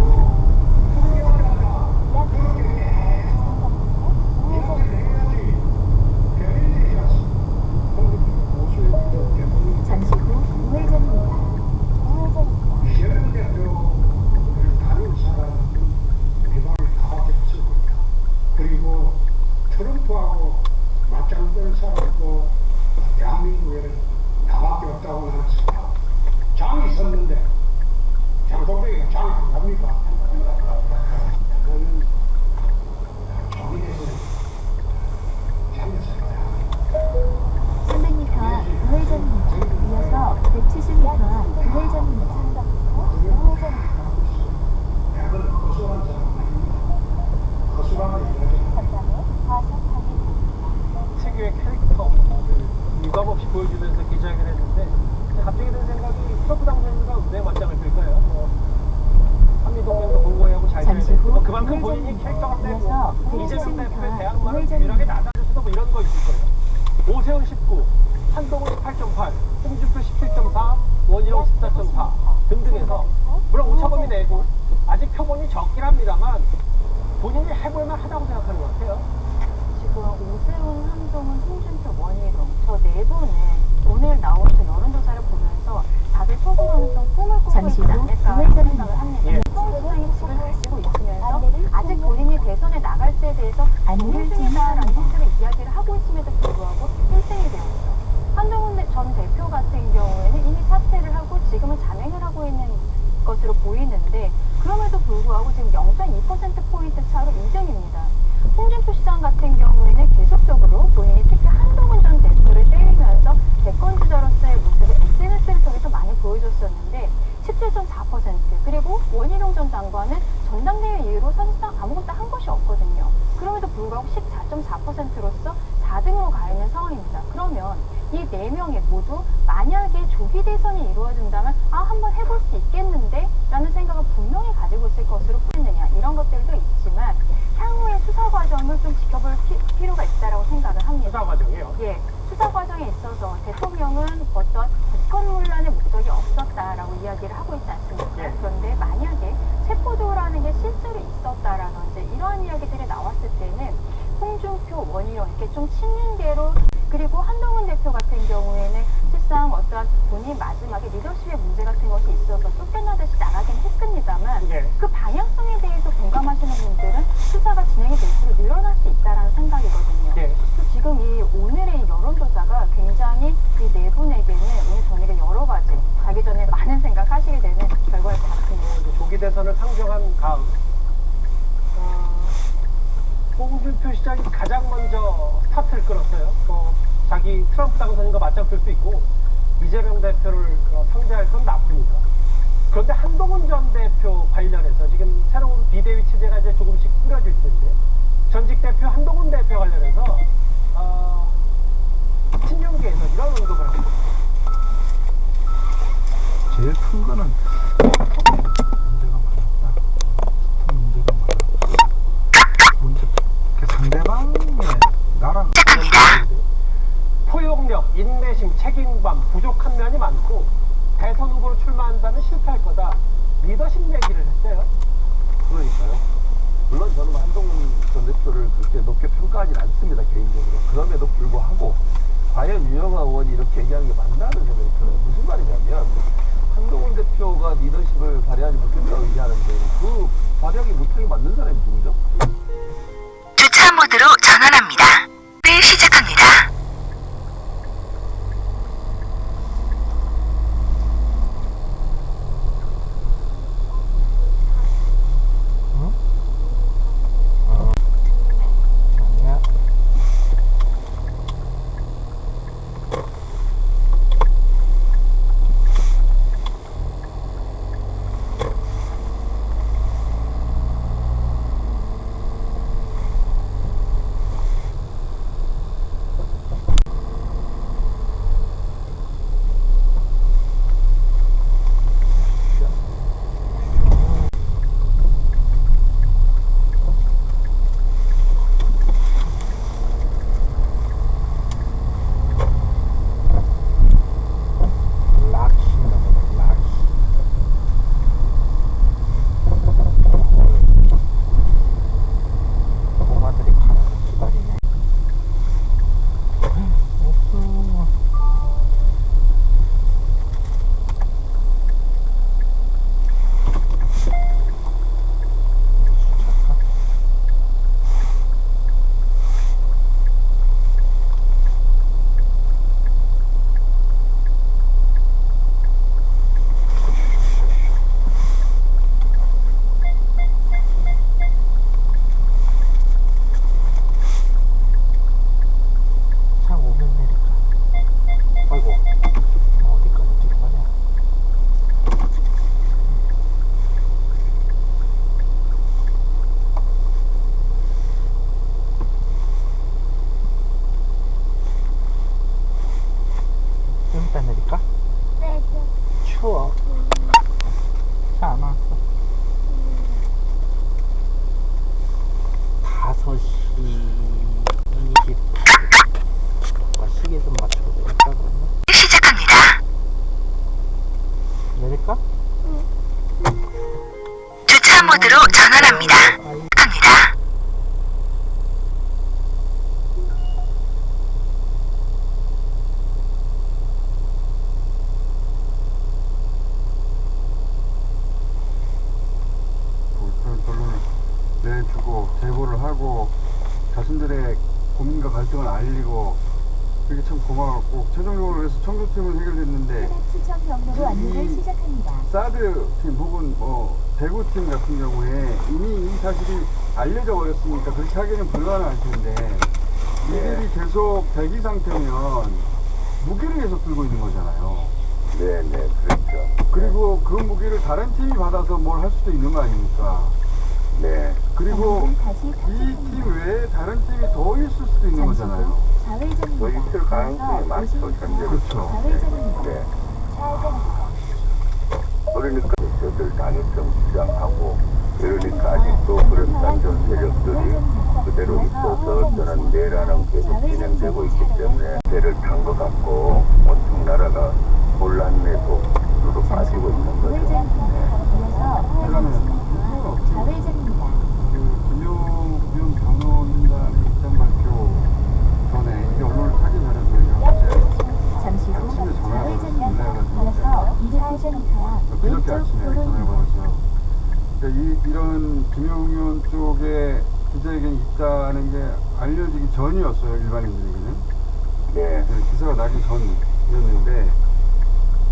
잠시 후 우회전입니다. 이재명 대표를 다룰 사람은 대박이 나밖에 없을 겁니다. 그리고 트럼프하고 맞짱들 사람도 대한민국에는 나밖에 없다고 나는 생각. 장이 있었는데 장동백이가 장이 안 갑니까? 그거는 정의에서 장에서 300m 우회전입니다. 이어서 170m 우회전입니다. 대학은 거수한 사람 아닙니다. 거수라는 이야기는 특유의 캐릭터 유감 없이 보여주면서 기자회견을 했는데 갑자기 든 생각이 트럼프 당선인과 왜 맞짱을 들까요? 한미동맹도 공고하고 잘 돼야 되고 그만큼 본인이 캐릭터가 세고 이재명 대표의 대항마를 유일하게 나다줄 수도 이런 거 있을 거예요. 오세훈 19, 한동훈 18.8, 홍준표 17.4, 원희룡 14.4 등등해서 물론 오차범위 내고 아직 표본이 적긴 합니다만 본인이 해볼만 하다고 생각하는 것 같아요. 지금 오세훈, 한동훈, 홍준표, 원희룡 저 네 분은 오늘 나온 저 여론조사를 보면서 다들 속으로는 좀 꿈을 꾸고 있지 않을까라는 생각을 합니다. 서울시장의 직을 가지고 있으면서 아직 본인이 대선에 나갈지에 대해서 무일승이다라는 형태로 이야기를 하고 있음에도 불구하고 1승이 되었죠. 한동훈 전 대표 같은 경우에는 이미 사퇴를 하고 지금은 자맹을 하고 있는 것으로 보이는데 그럼에도 불구하고 지금 0.2%포인트 차로 2등입니다. 홍준표 시장 같은 경우에는 계속적으로 본인이 특히 한동훈 전 대표를 때리면서 대권주자로서의 모습을 SNS를 통해서 많이 보여줬었는데 17.4% 그리고 원희룡 전 장관은 전당대회 이후로 사실상 아무것도 한 것이 없거든요. 그럼에도 불구하고 14.4%로서 4등으로 가 있는 상황입니다. 그러면 이 4명이 모두 만약에 조기 대선이 이루어진다면 한번 해볼 수 있겠는데 라는 생각을 분명히 가지고 있을 것으로 보이느냐 이런 것들도 있지만 향후의 수사 과정을 좀 지켜볼 필요가 있다고 생각을 합니다. 수사 과정이요? 예, 수사 과정에 있어서 대통령은 어떤 국권문란의 목적이 없었다라고 이야기를 하고 있지 않습니까? 그런데 만약에 체포조라는 게 실제로 있었다라든지 이러한 이야기들이 나왔을 때는 홍준표, 원희룡 이렇게 좀 친윤계로 그리고 한동훈 대표 같은 경우에는 실상 어떠한 본인 마지막에 리더십의 문제 같은 것이 있어서 쫓겨나듯이 나가긴 했습니다만 그 방향성에 대해서 공감하시는 분들은 수사가 진행이 될수록 늘어날 수 있다는 생각이거든요. 지금 이 오늘의 이 여론조사가 굉장히 이 네 분에게는 대선을 상정한 다음 홍준표 시장이 가장 먼저 스타트를 끊었어요. 자기 트럼프 당선인과 맞짱 뜰 수 있고 이재명 대표를 상대할 건 나쁩니다. 그런데 한동훈 전 대표 관련해서 지금 새로운 비대위 체제가 이제 조금씩 꾸려질 텐데 전직 대표 한동훈 대표 관련해서 친윤계에서 이런 언급을 합니다. 제일 큰 거는 문제가 많았다. 문제가 많았다. 상대방의 나랑 포용력, 인내심, 책임감 부족한 면이 많고 대선 후보로 출마한다면 실패할 거다. 리더십 얘기를 했어요. 그러니까요. 물론 저는 한동훈 전 대표를 그렇게 높게 평가하진 않습니다, 개인적으로. 그럼에도 불구하고 과연 유영아 의원이 이렇게 얘기하는 게 맞나는 생각이 들어요. 무슨 말이냐면 한동훈 대표가 리더십을 발휘하지 못했다고 얘기하는데 그 발휘하기 못하게 만든 사람이 누구죠? 주차 모드로 전환합니다. 를 시작합니다. 모드로 전환합니다. 갑니다. 결론을 내주고 제보를 하고 자신들의 고민과 갈등을 알리고 그게 참 고마웠고 최종적으로 해서 청소팀을 해결했는데 추천 경로로 안내를 시작합니다. 사드 팀 혹은 대구 팀 같은 경우에 이미 이 사실이 알려져 버렸으니까 그렇게 하기는 불가능할 텐데 이들이 계속 대기 상태면 무기를 계속 들고 있는 거잖아요. 네네, 그렇죠. 그리고 그 무기를 다른 팀이 받아서 뭘 할 수도 있는 거 아닙니까? 네. 그리고 이 팀 외에 다른 팀이 더 있을 수도 있는 거잖아요. 더 있을 가능성이 많죠, 현재. 그렇죠. 네. 그러니까 저들 당위성 주장하고 그러니까 아직도 그런 단전 세력들이 그대로 있어서 저는 내란은 계속 진행되고 있기 때문에 배를 탄 것 같고 온통 나라가 혼란의 속으로 빠지고 있는 거죠. 김용균 변호인단의 입장 발표 전에 이게 언론을 타기 전에 저희가 어제 아침에 전화를 받았습니다. 그저께 아침에 전화를 받았어요. 그러니까 이런 김용균 쪽에 기자회견이 있다는 게 알려지기 전이었어요, 일반인들에게는. 네. 기사가 나기 전이었는데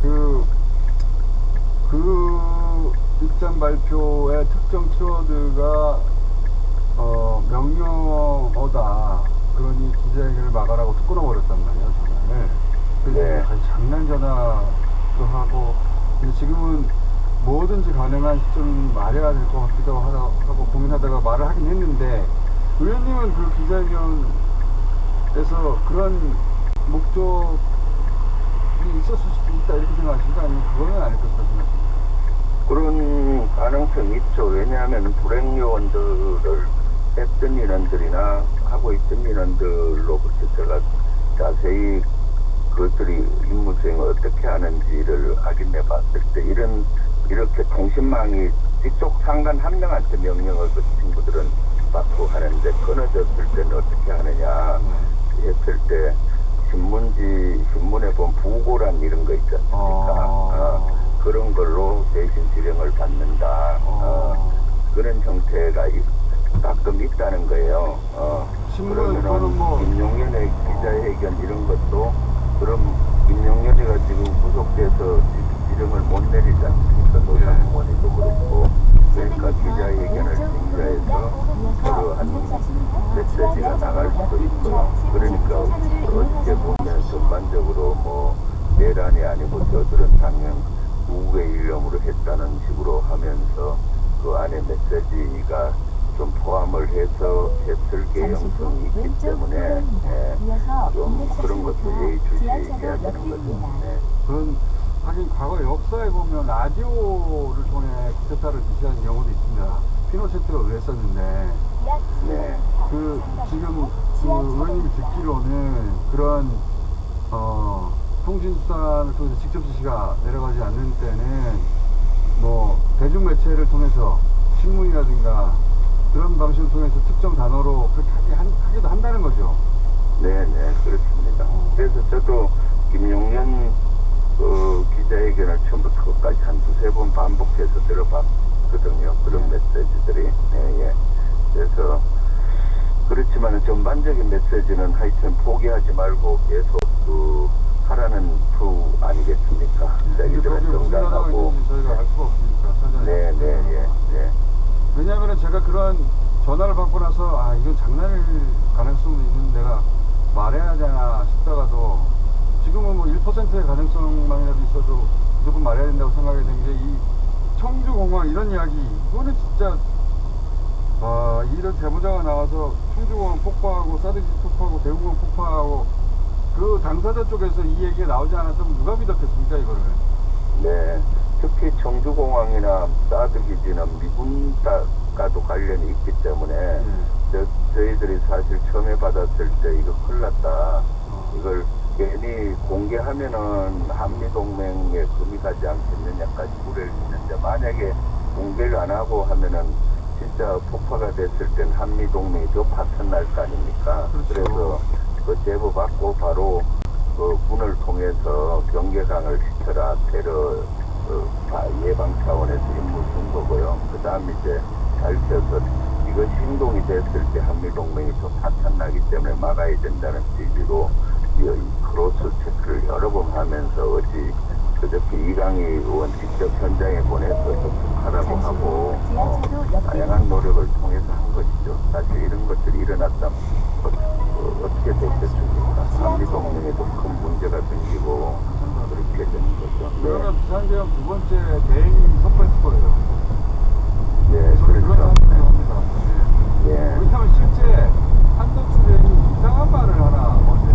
이 영장 발표의 특정 키워드가 명령어다. 그러니 기자회견을 막아라고 툭 끊어버렸단 말이에요, 전화를. 그래서 아니, 장난 전화도 하고, 근데 지금은 뭐든지 가능한 시점이 말해야 될 것 같기도 하고 고민하다가 말을 하긴 했는데, 의원님은 그 기자회견에서 그런 목적이 있었을 수도 있다 이렇게 생각하십니까? 아니면 그거는 아닐 것이다 생각하십니까? 그런 가능성이 있죠. 왜냐하면 불행 요원들을 했던 인원들이나 하고 있던 인원들로부터 제가 자세히 그것들이 임무 수행을 어떻게 하는지를 확인해 봤을 때 이렇게 통신망이 직속 상관 한 명한테 명령을 그 친구들은 받고 하는데 끊어졌을 때는 어떻게 하느냐 했을 때 신문에 보면 부고란 이런 거 있지 않습니까? 그런 걸로 대신 지령을 받는다. 그런 형태가 가끔 있다는 거예요. 그러면은 김용현의 기자회견 이런 것도 그럼 김용현이가 지금 구속돼서 지령을 못 내리지 않습니까? 노상공원이도 그렇고. 그러니까 기자회견을 진행해서 그러한 메시지가 나갈 수도 있고요. 그러니까 어떻게 보면 전반적으로 뭐 내란이 아니고 저들은 당연 누구의 일념으로 했다는 식으로 하면서 그 안에 메시지가 좀 포함을 해서 했을 개연성이 있기 때문에 좀 그런 것도 예의주시해야 되는 거죠. 그런 하긴 과거 역사에 보면 라디오를 통해 쿠데타를 지시하는 경우도 있습니다. 피노체트가 그랬었는데 그 지금 그 의원님이 듣기로는 그런 통신수단을 통해서 직접 지시가 내려가지 않는 때는 뭐 대중매체를 통해서 신문이라든가 그런 방식을 통해서 특정 단어로 그렇게 하기도 한다는 거죠. 네네 그렇습니다. 그래서 저도 김용현 그 기자회견을 처음부터 끝까지 한 두세 번 반복해서 들어봤거든요. 그런 메시지들이. 그래서 그렇지만 전반적인 메시지는 하여튼 포기하지 말고 계속 그 하라는 투 아니겠습니까? 자기들은 정당하고. 저희가 알 수가 없으니까. 왜냐하면 제가 그런 전화를 받고 나서 이건 장난일 가능성도 있는 내가 말해야 되나 싶다가도 지금은 뭐 1%의 가능성만이라도 있어도 무조건 말해야 된다고 생각이 된 게 이 청주공항 이런 이야기 이거는 진짜 이런 대모자가 나와서 청주공항 폭파하고 사드기 폭파하고 대구공항 폭파하고 그 당사자 쪽에서 이 얘기가 나오지 않았으면 누가 믿었겠습니까 이거를. 네, 특히 청주공항이나 사드기지는 미군과도 관련이 있기 때문에 저희들이 사실 처음에 받았을 때 이거 큰일 났다. 이걸 괜히 공개하면은 한미동맹에 금이 가지 않겠느냐까지 우려를 했는데 만약에 공개를 안 하고 하면은 진짜 폭파가 됐을 땐 한미동맹이 더 파탄 날 거 아닙니까? 그래서 그 제보 받고 바로 그 군을 통해서 경계강을 시켜라 테러 예방 차원에서 임무 준 거고요. 그 다음에 이제 밝혀서 이거 행동이 됐을 때 한미동맹이 더 파탄 나기 때문에 막아야 된다는 취지로 크로스 체크를 여러 번 하면서 어제 그저께 이강희 의원 직접 현장에 보내서 접촉하라고 하고 다양한 노력을 통해서 한 것이죠. 사실 이런 것들이 일어났다면 어떻게 됐겠습니까? 한미동맹에도 큰 문제가 생기고 그렇게 되는 거죠. 그러면 비상계엄 두 번째 대행이 섭외했을 거예요. 그렇죠. 왜냐하면 실제 한덕수 대행이 이상한 말을 하나 어제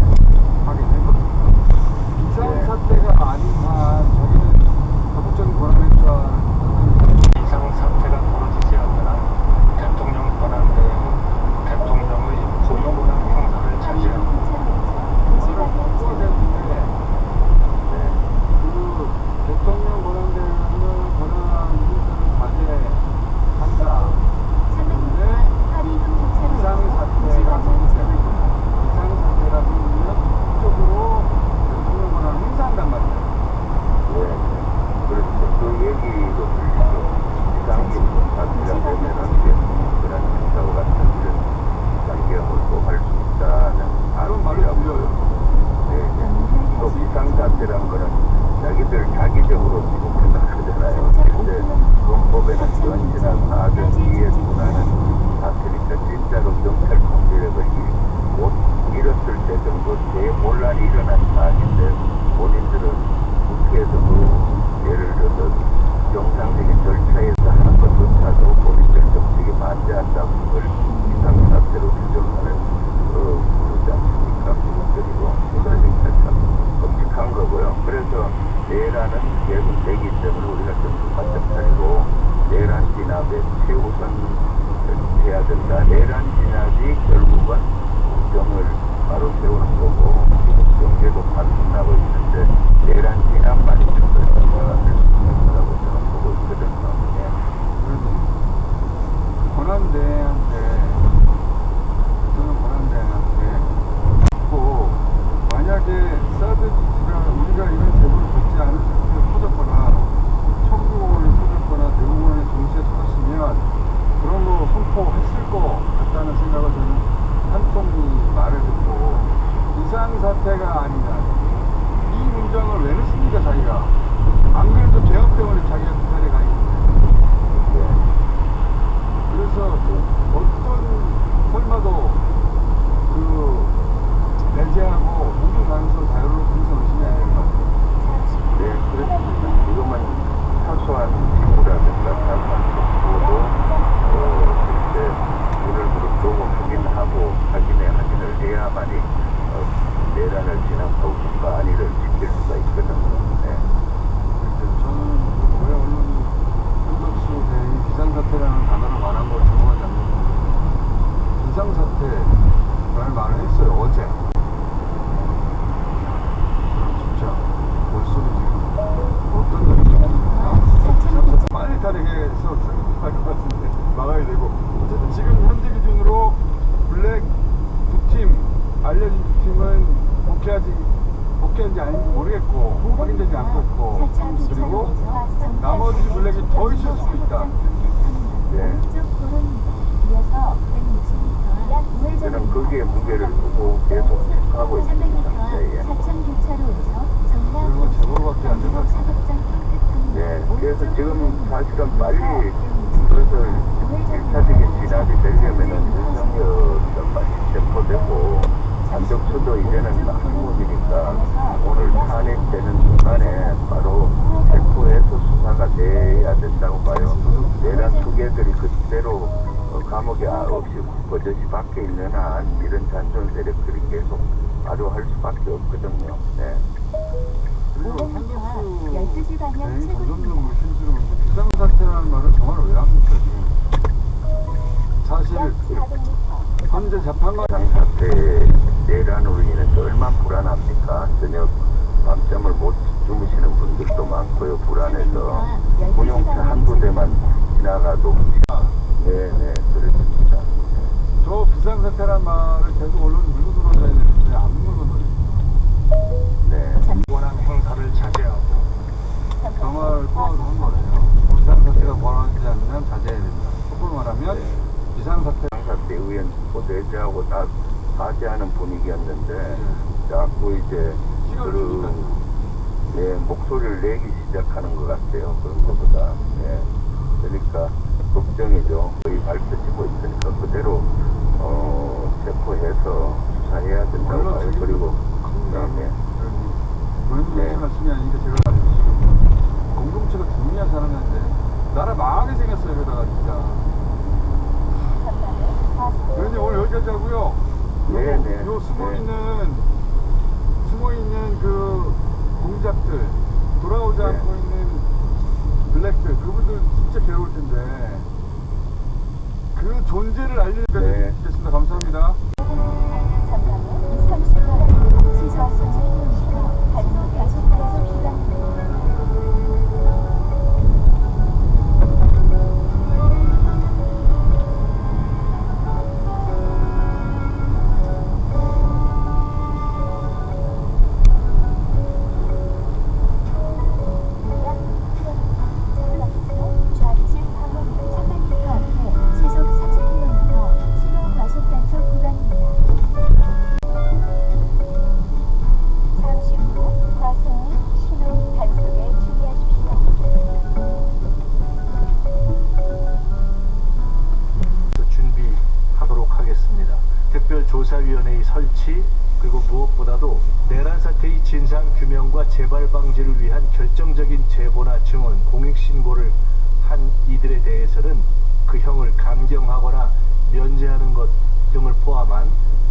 하게 된 겁니다. 이상한 사태가 아닌 한 자기는 적극적인 권한행사를 내란 진압에 최우선해야 된다. 내란 진압이 결국은 국정을 바로 세우는 거고 미국 경제도 반등하고 있는데 내란 진압만이 정말 변화가 될 수 있는 거라고 저는 보고 있거든요. 권한대행한테 저는 권한대행한테 꼭 만약에 사드 기지가 우리가 이런 제보를 받지 않을 때 터졌거나 청구원을 터졌거나 대공원에 동시에 터졌으면 그런 거 선포했을 것 같다는 생각을 저는 한 총리 말을 듣고 비상사태가 아니냐 이 문장을 왜 넣습니까 자기가 안 그래도 개헌 때문에 자기가 부산에 가 있는데 그래서 어떤 설마도 그 배제하고 모든 가능성 자유로 분석 의심이 해야 될 것 같아요. 네, 그렇습니다. 지금은 사소한 징후라든가 사소한 정보도 그때 눈을 부릅뜨고 확인을 해야만이 내란을 진압하고 국가 안위를 지킬 수가 있거든요. 네. 저는 왜 언론이 한덕수 대행이 비상사태라는 단어를 말한 걸 적응하지 않는 거예요. 비상사태라는 말을 했어요, 어제. 진짜 벌써 지금 어떤 일이 비상사태 빨리 타령해서 출국할 것 같은데 막아야 되고 어쨌든 지금 현재 기준으로 블랙 두 팀 알려진 두 팀은 복귀한지 아닌지 모르겠고 확인되지 않고 있고 그리고 나머지 블랙이 더 있을 수도 있다. 네. 저는 거기에 무게를 두고 계속 하고 있습니다. 네, 그리고 제보로밖에 안 될 것 같습니다. 네, 그래서 지금 사실은 빨리 그것을 1차적인 진압이 되려면은 윤석열이 빨리 체포되고 한덕수도 이제는 한국이니까 오늘 탄핵되는 순간에 바로 체포해서 수사가 돼야 된다고 봐요. 내란 두 개들이 그대로 감옥에 없이 버젓이 밖에 있는 한 이런 잔존 세력들이 계속 발효할 수밖에 없거든요. 네. 그리고 한덕수 대행이 점점 물심스러운 게 비상사태라는 말을 정말 왜 합니까 지금? 사실 현재 재판관 비상사태 내란으로 인해서 얼마나 불안합니까? 저녁 밤잠을 못 주무시는 분들도 많고요. 불안해서 군용차 한두 대만 지나가도 네네 그렇습니다. 저 비상사태란 말을 계속 언론이 물고 들어줘야 되는데 안 물고 들어요. 네. 원한 행사를 자제하고 정말 꼬아서 한 거래요. 비상사태가 벌어지지 않으면 자제해야 된다. 속으로 말하면 비상사태 의원 보대제하고 다 자제하는 분위기였는데 자꾸 이제 네, 목소리를 내기 시작하는 것 같아요. 그런 것보다. 네. 그러니까 걱정이죠. 거의 밝혀지고 있으니까 그대로 체포해서 수사해야 된다고 봐요. 그리고 그다음에 네. 말씀이 아니니까 제가 공동체가 중요한 사람인데 나라 망하게 생겼어요. 이러다가 진짜. 그런데 오늘 여기까지 하고요. 네네. 요 숨어있는 그 공작들 돌아오지 않고 있는 블랙들 그분들 진짜 괴로울 텐데 그 존재를 알려드리겠습니다. 네. 감사합니다. 특별조사위원회의 설치 그리고 무엇보다도 내란 사태의 진상 규명과 재발 방지를 위한 결정적인 제보나 증언, 공익신고를 한 이들에 대해서는 그 형을 감경하거나 면제하는 것 등을 포함한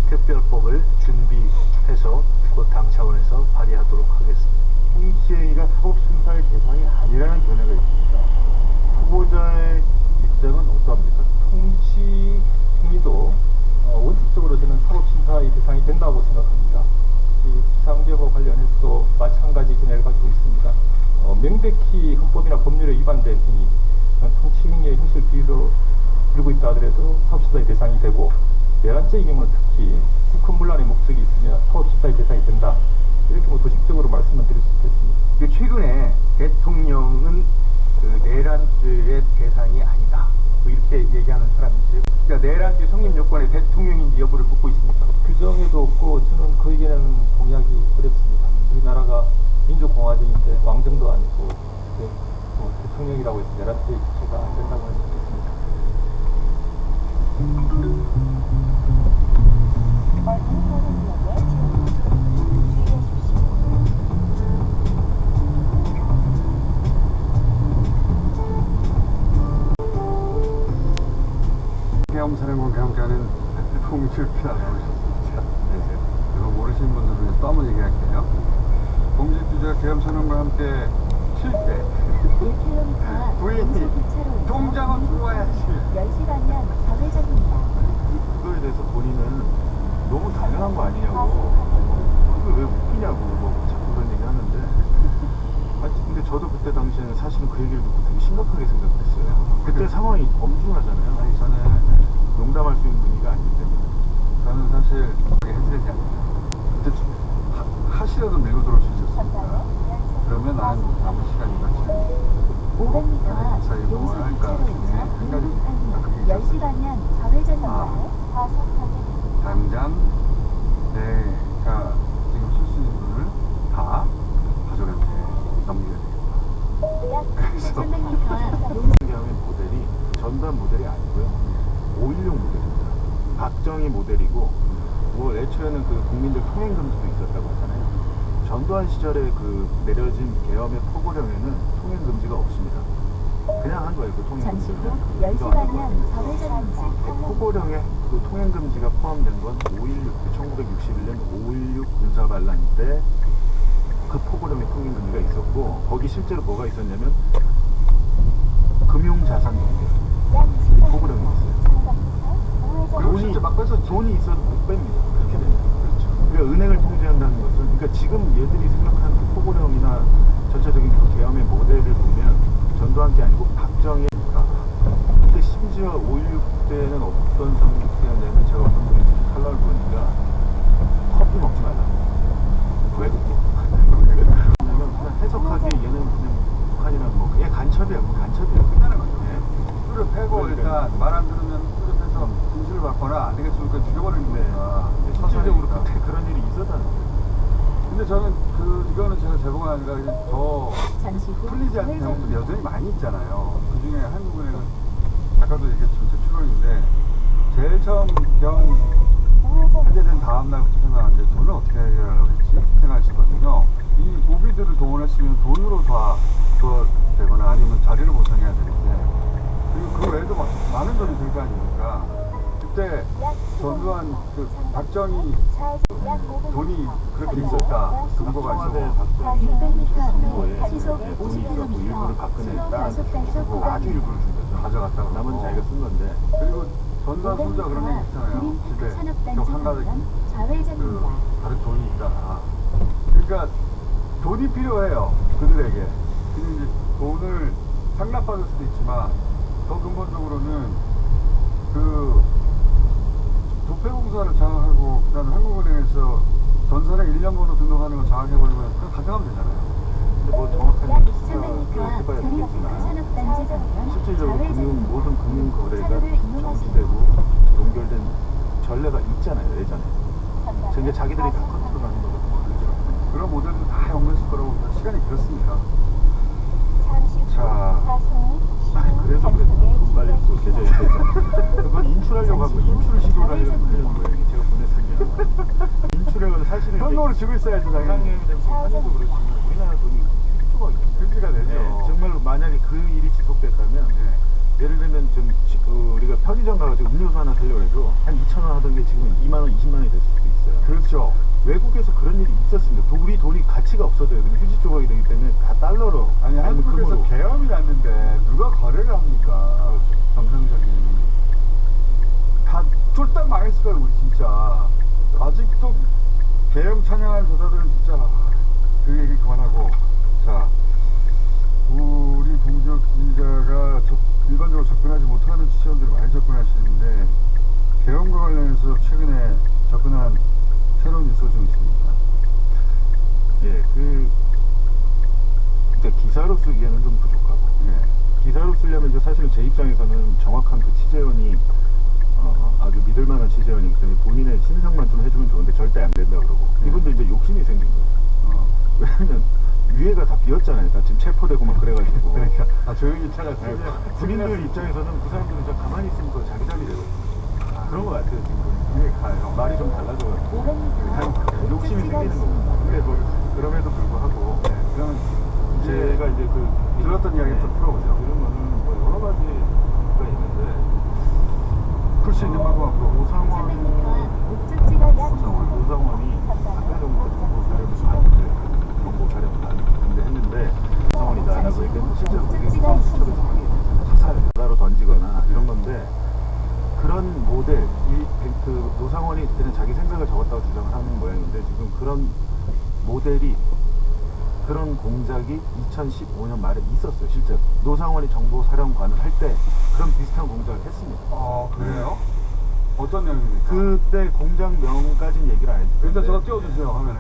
특별법을 준비해서 곧 당 차원에서 발의하도록 하겠습니다. 통치행위가 사법심사의 대상이 아니라는 견해가 있습니다. 후보자의 일관된 행위, 통치민의 형식을 빌고 있다 하더라도 사법수사의 대상이 되고, 내란적인 경우는 특히 국헌 문란의 목적이 있으면 사법수사의 대상이 된다. 이렇게 뭐 도식적으로 말씀을 드릴 수 있겠습니다. 최근에 대통령은 그 내란죄의 대상이 아니다, 뭐 이렇게 얘기하는 사람이 있어요. 그러니까 내란죄 성립 요건에 대통령인지 여부를 묻고 있습니까? 규정에도 없고 저는 그 의견에는 동의하기 어렵습니다. 우리나라가 민주공화정인데 왕정도 아니고 뭐 대통령이라고 해서 내란죄 기초가 안 된다고 할 수 있겠습니다. 계엄사령관과 함께하는 공직주자 나오셨습니다. 이거 모르시는 분들은 또 한번 얘기할게요. 공직주자 계엄사령관과 함께 쉴 때 부인이 통장은 들어와야지. 10시 가면 좌회전입니다. 그거에 대해서 본인은 너무 당연한 거 아니냐고, 그게 왜 웃기냐고 뭐 자꾸 그런 얘기 하는데, 근데 저도 그때 당시에는 사실은 그 얘기를 듣고 되게 심각하게 생각을 했어요. 그때 상황이 엄중하잖아요. 아니, 저는 농담할 수 있는 분위기가 아니기 때문에. 저는 사실 해드리지 않습니다. 그때 좀 하시라도 밀고 들어올 수 있었습니다. 그러면 나는 남은 시간이 같이 500m 앞 사이 뭘 할까 중에 한 가지 딱 그게 10시 있었어요. 가면 좌회전입니다. 당장 내가 지금 쓸 수 있는 돈을 다 가족한테 넘겨야 되겠다. 그래서 경우에 모델이 전두환 모델이 아니고요, 5.16 모델입니다. 박정희 모델이고, 뭐 애초에는 그 국민들 통행금지도 있었다고 하잖아요. 전두환 시절에 그 내려진 계엄의 포고령에는 통행금지가 없습니다. 그냥 한 거예요, 그 통행금지를. 10시 가면 좌회전입니다. 포고령에 그 통행금지가 포함된 건 1961년 5.16 군사반란 때 그 포고령에 통행금지가 있었고, 거기 실제로 뭐가 있었냐면 금융자산 동결 포고령이 있어요. 돈이 있어도 못 뺍니다. 그렇게 됩니다. 그렇죠. 그러니까 은행을 통제한다는 것은, 그러니까 지금 얘들이 생각하는 그 포고령이나 전체적인 그 계엄의 모델을 보면 전두환 게 아니고 박정희입니다. 근데 심지어 5.16 때는 어떤 상태였냐면, 제가 어떤 분이 칼럼을 보니까 커피 먹지 말라고, 외국도. 왜냐면 그냥 해석하기에 얘는 그냥 북한이랑 뭐 그냥 간첩이야, 끝나는 거죠. 술을 패고 일단 말 안 들으면 술을 패서 진술을 받거나 안 되겠으니까 죽여버리는 거니까. 실질적으로 그때 그런 일이 있었다는 거예요. 근데 저는 이거는 제가 제보가 아니라 그냥 더 풀리지 않는 경우도 여전히 많이 있잖아요. 그 중에 한국은행은 아까도 얘기했지만 제 추론인데, 제일 처음 계엄 해제된 다음날부터 생각한 게 돈을 어떻게 해결하려고 했지 생각했었거든요. 이 우비들을 동원했으면 돈으로 다 되거나 아니면 자리를 보상해야 되는데, 그리고 그 외에도 많은 돈이 들 거 아닙니까? 그때 전두환 그 박정희 돈이 그렇게 있었다 근거가 있어서 박정희 선거에 돈이 있었고 일부를 박근혜 딸한테 주고 아주 일부를 준 거죠. 가져갔다고. 남은 자기가 쓴 건데. 그리고 전두환 손자 그런 얘기 있잖아요. 집에 저 한가득 그 다른 돈이 있다. 그러니까 돈이 필요해요, 그들에게. 근데 이제 돈을 상납받을 수도 있지만 더 근본적으로는 그 도폐공사를 장악하고, 그다음에 한국은행에서 전산에 1년 번호 등록하는 거 장악해버리면 그냥 가져가면 되잖아요. 근데 뭐 정확한 해봐야 되겠지만, 실질적으로 모든 금융 거래가 정지되고 연결된 전례가 있잖아요, 예전에. 근데 자기들이 다 컨트롤하는 거거든요. 그런 모델도 다 연구했을 거라고 시간이 길었습니다. 자, 그래서 돈 빨리 또 계좌에 넣자. 그건 인출하려고 하고 인출 시도를 하려는 거예요. 제가 보냈으면 인출을 사실은 현금으로 주고 있어야지 당연히. 상행이 되면 한국도 그렇지만 우리나라 돈이 휴지가 되죠. 네, 정말로 만약에 그 일이 지속됐다면, 예를 들면 좀 우리가 편의점 가가지고 음료수 하나 사려고 해도 한 2,000원 하던 게 지금 2만 원, 20만 원이 될 수도 있어요. 그렇죠. 외국에서 그런 일이 있었습니다. 우리 돈이 가치가 없어져요. 그럼 휴지 조각이 되기 때문에 다 달러로, 아니 한국에서 금으로. 계엄이 났는데 누가 거래를 합니까? 정상적인. 다 쫄딱 망했을 거예요, 우리 진짜. 아직도 계엄 찬양하는 저자들은 진짜 그 얘기 그만하고, 자, 우리 공적 기자가 일반적으로 접근하지 못하는 취재원들이 많이 접근하시는데 계엄과 관련해서 최근에 접근한 새로운 뉴스가 좀 있습니다. 예, 그러니까 기사로 쓰기에는 좀 부족하고, 기사로 쓰려면 이제 사실은 제 입장에서는 정확한 그 취재원이 아주 믿을만한 취재원이기 때문에 본인의 신상만 좀 해주면 좋은데 절대 안 된다 그러고, 이분들 이제 욕심이 생긴 거예요. 왜냐면 위에가 다 비었잖아요. 다 지금 체포되고 막 그래가지고. 그러니까 조용히 찾았어요. 군인들 입장에서는 그 사람들은 그냥 가만히 있으면 그 자기 자리 되거든요. 그런 것 같아요. 지금 말이 좀 달라져가지고 욕심이 생기는 거고. 근데 그럼에도 불구하고 그러면 제가 이제 들었던 이야기 좀 풀어보죠. 이런 거는 뭐 여러 가지가 있는데 풀 수 있는 방법 앞으로 노상원이 아까 정보 사령부 반대했는데 노상원이다라고 얘기했는데 실제로 그게 사살 바다로 던지거나 이런 건데, 그런 모델, 그 노상원이 그냥 자기 생각을 적었다고 주장을 하는 모양인데, 지금 그런 모델이, 그런 공작이 2015년 말에 있었어요. 실제로 노상원이 정보사령관을 할 때 그런 비슷한 공작을 했습니다. 그래요? 어떤 내용입니까? 그때 공작명까지는 얘기를 안 해주고, 일단 저거 띄워주세요 화면에.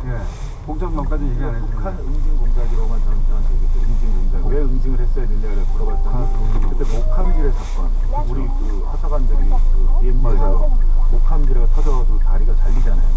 공작명까지 얘기 안 해주고 북한 응징 공작이라고만 저한테 얘기했어요. 응징 공작. 왜 응징을 했어야 되냐고 물어봤더니, 그때 목함지뢰 사건, 우리 그 하사관들이 그 DMZ에서 목함지뢰가 터져가지고 다리가 잘리잖아요.